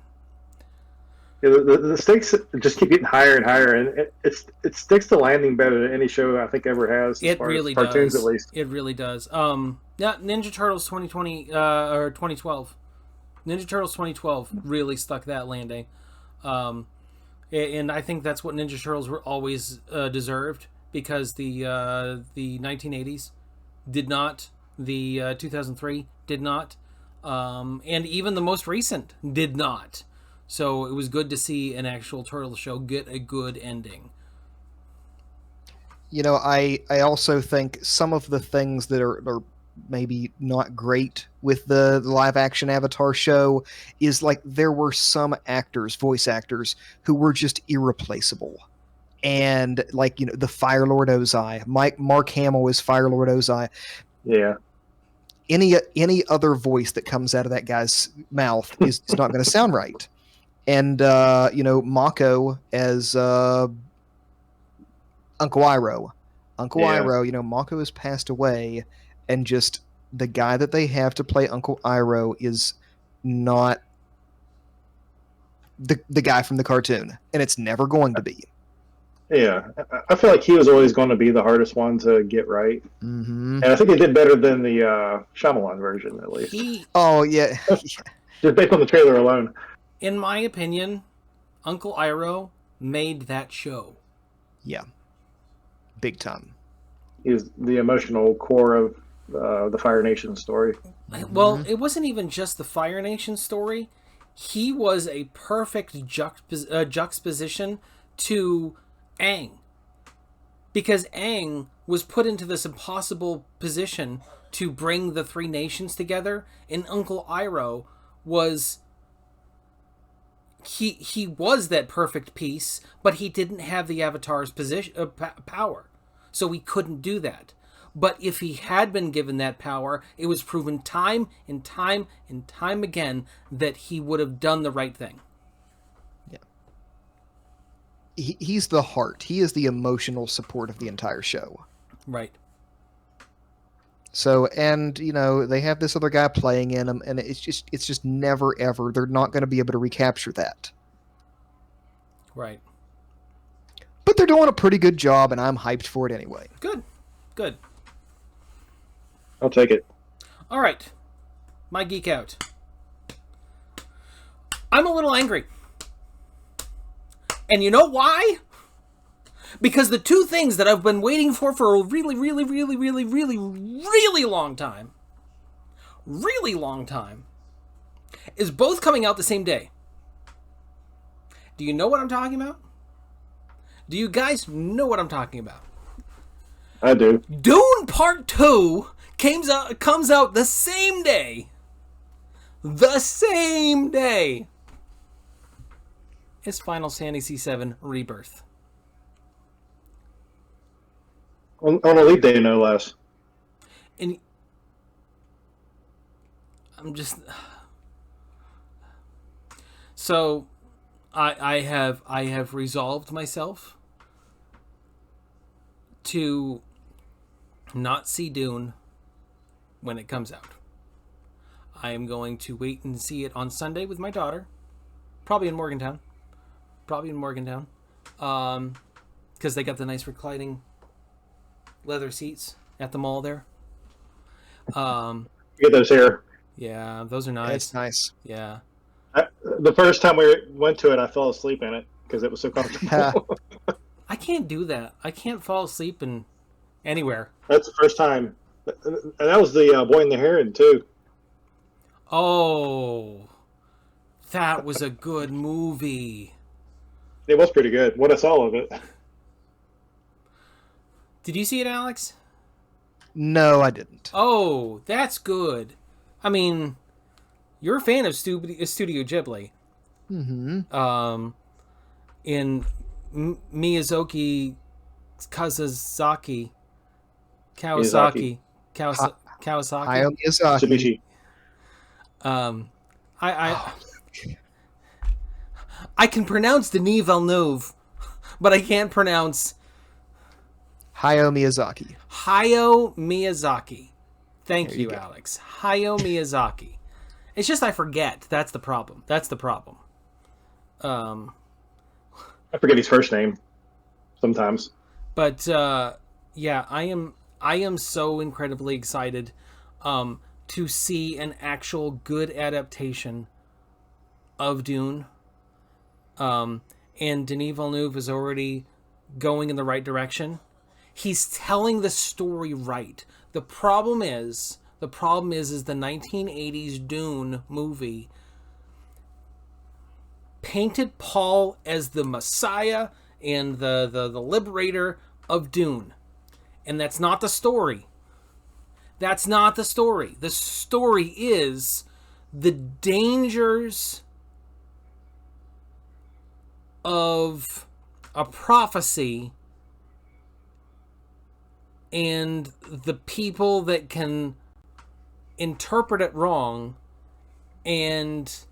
Yeah, the stakes just keep getting higher and higher, and it sticks to landing better than any show I think ever has. As it far really as cartoons, does. at least. It really does. Yeah, Ninja Turtles 2020 or 2012. Ninja Turtles 2012 really stuck that landing. And I think that's what Ninja Turtles were always deserved, because the 1980s did not, the 2003 did not, and even the most recent did not. So it was good to see an actual Turtles show get a good ending. You know, I also think some of the things that are maybe not great with the live action Avatar show is like there were some actors, voice actors, who were just irreplaceable. And like, you know, the Fire Lord Ozai, Mark Hamill is Fire Lord Ozai. Yeah. Any other voice that comes out of that guy's mouth is not going to sound right. And you know, Mako as Uncle Iroh. Uncle Yeah. Iroh, you know, Mako has passed away, and just the guy that they have to play Uncle Iroh is not the guy from the cartoon, and it's never going to be. Yeah, I feel like he was always going to be the hardest one to get right, Mm-hmm. and I think they did better than the Shyamalan version, at least. Oh yeah, Just based on the trailer alone. In my opinion, Uncle Iroh made that show. Yeah, big time. He's the emotional core of the Fire Nation story. Well, it wasn't even just the Fire Nation story. He was a perfect juxtaposition to Aang. Because Aang was put into this impossible position to bring the three nations together, and Uncle Iroh was... He was that perfect piece, but he didn't have the Avatar's power. So he couldn't do that. But if he had been given that power, it was proven time and time and time again that he would have done the right thing. Yeah. He's the heart. He is the emotional support of the entire show. Right. So, and you know, they have this other guy playing in them, and it's just never ever. They're not going to be able to recapture that. Right. But they're doing a pretty good job, and I'm hyped for it anyway. Good. Good. I'll take it. All right. My geek out. I'm a little angry. And you know why? Because the two things that I've been waiting for a really, really, really, really, really, really long time, is both coming out the same day. Do you know what I'm talking about? Do you guys know what I'm talking about? I do. Dune Part 2 comes out the same day. The same day as Final Fantasy VII Rebirth. On Elite Day, no less. And I'm just... So, I have resolved myself to not see Dune when it comes out. I am going to wait and see it on Sunday with my daughter, probably in Morgantown, because they got the nice reclining leather seats at the mall there. You get those here. Yeah, those are nice. It's nice. Yeah. The first time we went to it, I fell asleep in it because it was so comfortable. I can't do that. I can't fall asleep in anywhere. That's the first time. And that was the Boy and the Heron, too. Oh, that was a good movie. It was pretty good. What I saw of it. Did you see it, Alex? No, I didn't. Oh, that's good. I mean, you're a fan of Studio Ghibli. Mm-hmm. in Miyazaki Kawasaki. Miyazaki. Kawasaki. Hayao Miyazaki. Mitsubishi. I can pronounce Denis Villeneuve, but I can't pronounce Hayao Miyazaki. Hayao Miyazaki. Thank you, go. Alex. Hayao Miyazaki. It's just I forget. That's the problem. I forget his first name sometimes. But yeah, I am so incredibly excited to see an actual good adaptation of Dune. And Denis Villeneuve is already going in the right direction. He's telling the story right. The problem is the 1980s Dune movie painted Paul as the Messiah and the liberator of Dune. And that's not the story. That's not the story. The story is the dangers of a prophecy and the people that can interpret it wrong and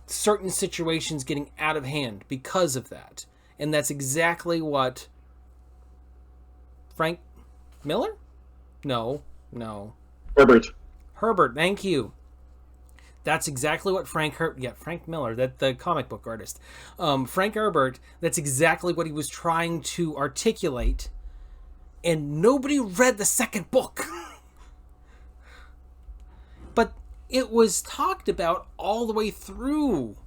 certain situations getting out of hand because of that. And that's exactly what Frank Miller? No. Herbert, thank you. That's exactly what Frank Miller, that the comic book artist. Frank Herbert, that's exactly what he was trying to articulate, and nobody read the second book. But it was talked about all the way through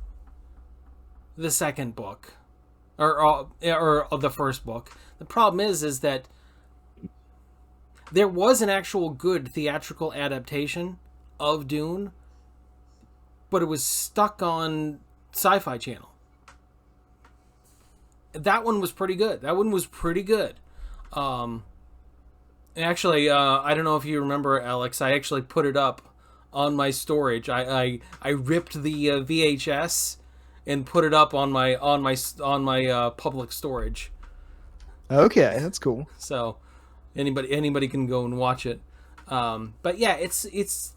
the second book, or the first book. The problem is that there was an actual good theatrical adaptation of Dune, but it was stuck on Sci-Fi Channel. That one was pretty good. Actually, I don't know if you remember, Alex. I actually put it up on my storage. I ripped the VHS and put it up on my public storage. Okay, that's cool. So anybody can go and watch it. But yeah, it's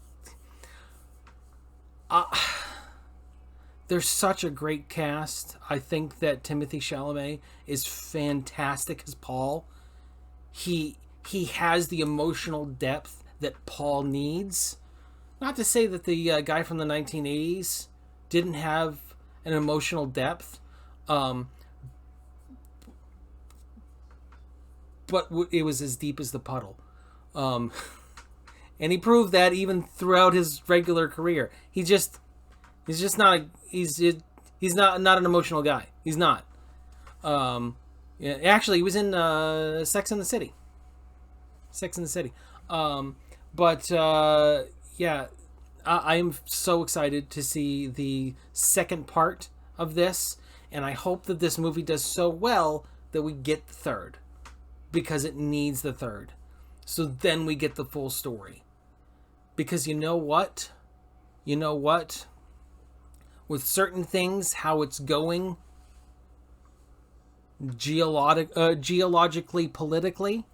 there's such a great cast. I think that Timothée Chalamet is fantastic as Paul. He has the emotional depth that Paul needs. Not to say that the guy from the 1980s didn't have an emotional depth, but it was as deep as the puddle. And he proved that even throughout his regular career. He's not an emotional guy. He's not. Yeah, actually, he was in Sex and the City. Yeah, I am so excited to see the second part of this, and I hope that this movie does so well that we get the third, because it needs the third. So then we get the full story. Because you know what? With certain things, how it's going, geologically, politically,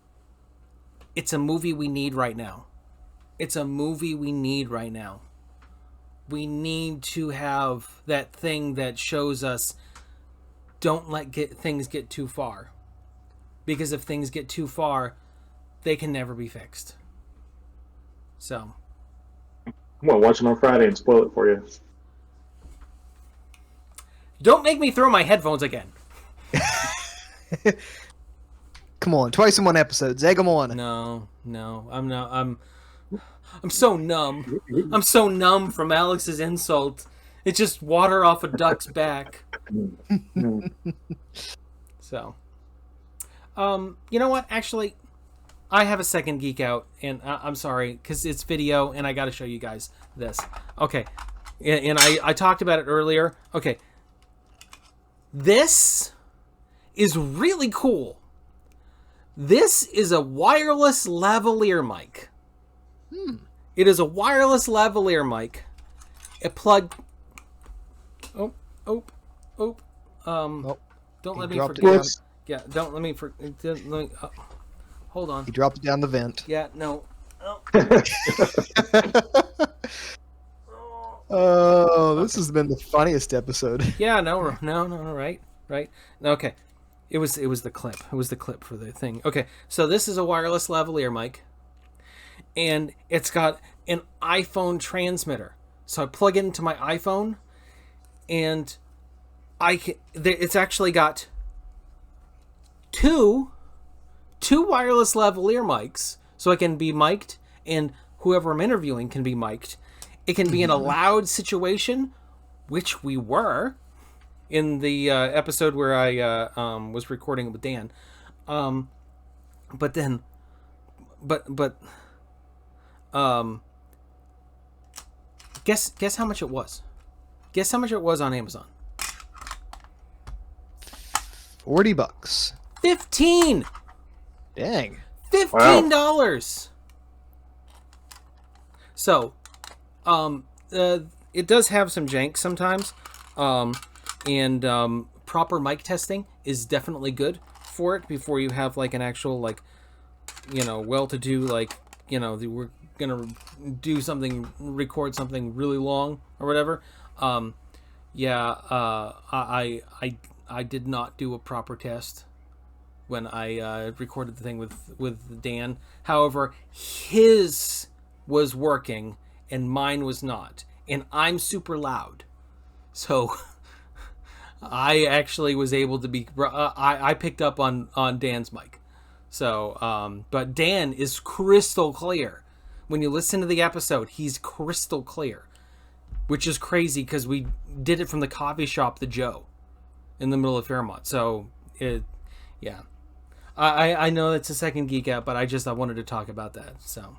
it's a movie we need right now. We need to have that thing that shows us don't let things get too far. Because if things get too far, they can never be fixed. So I'm going to watch it on Friday and spoil it for you. Don't make me throw my headphones again. Come on, twice in one episode. Zeg them on. No, I'm not. I'm so numb. I'm so numb from Alex's insult. It's just water off a duck's back. So, you know what? Actually, I have a second geek out, and I'm sorry because it's video, and I got to show you guys this. Okay, and I talked about it earlier. Okay, this is really cool. This is a wireless lavalier mic. It is a wireless lavalier mic. It plugged. Don't let me dropped it forget. down. Yeah, don't let me hold on. He dropped it down the vent. Yeah, no. Oh, this has been the funniest episode. Yeah, no, right. Okay. It was the clip. It was the clip for the thing. Okay, so this is a wireless lavalier mic, and it's got an iPhone transmitter. So I plug it into my iPhone, and it's actually got two wireless lavalier mics, so I can be mic'd, and whoever I'm interviewing can be mic'd. It can be in a loud situation, which we were in the episode where I was recording with Dan. Guess how much it was. Guess how much it was on Amazon. $40. 15. Dang. $15. So, it does have some jank sometimes, and proper mic testing is definitely good for it before you have like an actual well-to-do we're gonna do something, record something really long or whatever. I did not do a proper test when I recorded the thing with Dan. However, his was working and mine was not, and I'm super loud, so I actually was able to be I picked up on Dan's mic. So but Dan is crystal clear. When you listen to the episode, he's crystal clear, which is crazy because we did it from the coffee shop, the Joe, in the middle of Fairmont. So I know it's a second geek out, but I wanted to talk about that. So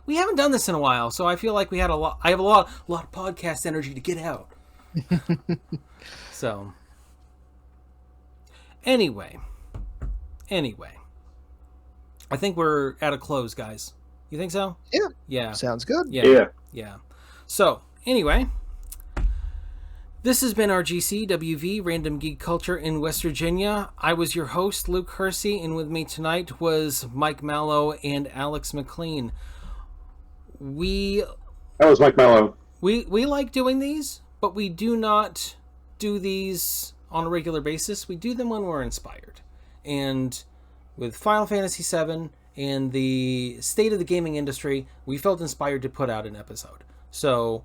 we haven't done this in a while, so I feel like I have a lot of podcast energy to get out. So anyway, I think we're at a close, guys. You think so? Yeah. Yeah. Sounds good. Yeah. So anyway, this has been RGCWV, Random Geek Culture in West Virginia. I was your host, Luke Hersey, and with me tonight was Mike Mallow and Alex McLean. That was Mike Mallow. We like doing these, but we do not do these on a regular basis. We do them when we're inspired. And with Final Fantasy VII and the state of the gaming industry, we felt inspired to put out an episode. So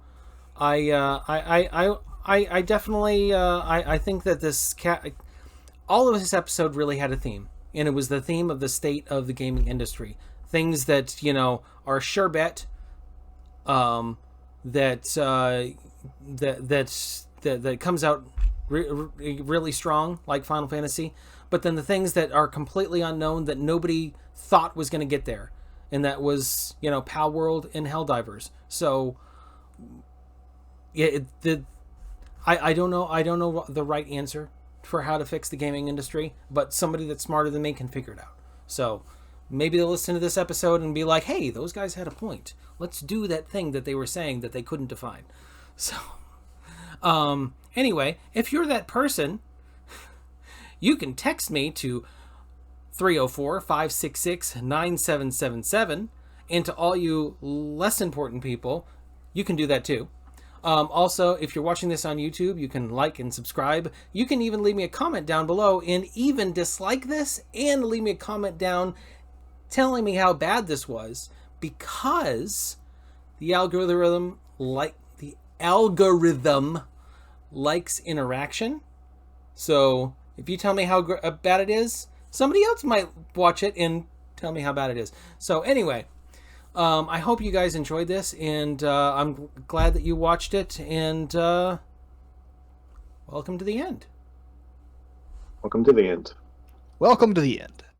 I definitely I think that all of this episode really had a theme, and it was the theme of the state of the gaming industry. Things that are sure bet, that comes out really strong, like Final Fantasy, but then the things that are completely unknown that nobody thought was going to get there, and that was Palworld and Helldivers. So yeah, I don't know the right answer for how to fix the gaming industry, but somebody that's smarter than me can figure it out. So maybe they'll listen to this episode and be like, hey, those guys had a point. Let's do that thing that they were saying that they couldn't define. So anyway, if you're that person, you can text me to 304-566-9777, and to all you less important people, you can do that too. Also, if you're watching this on YouTube, you can like and subscribe. You can even leave me a comment down below and even dislike this and leave me a comment down telling me how bad this was, because the algorithm likes interaction. So if you tell me how bad it is, somebody else might watch it and tell me how bad it is. So anyway, I hope you guys enjoyed this, and I'm glad that you watched it, and welcome to the end. Welcome to the end. Welcome to the end.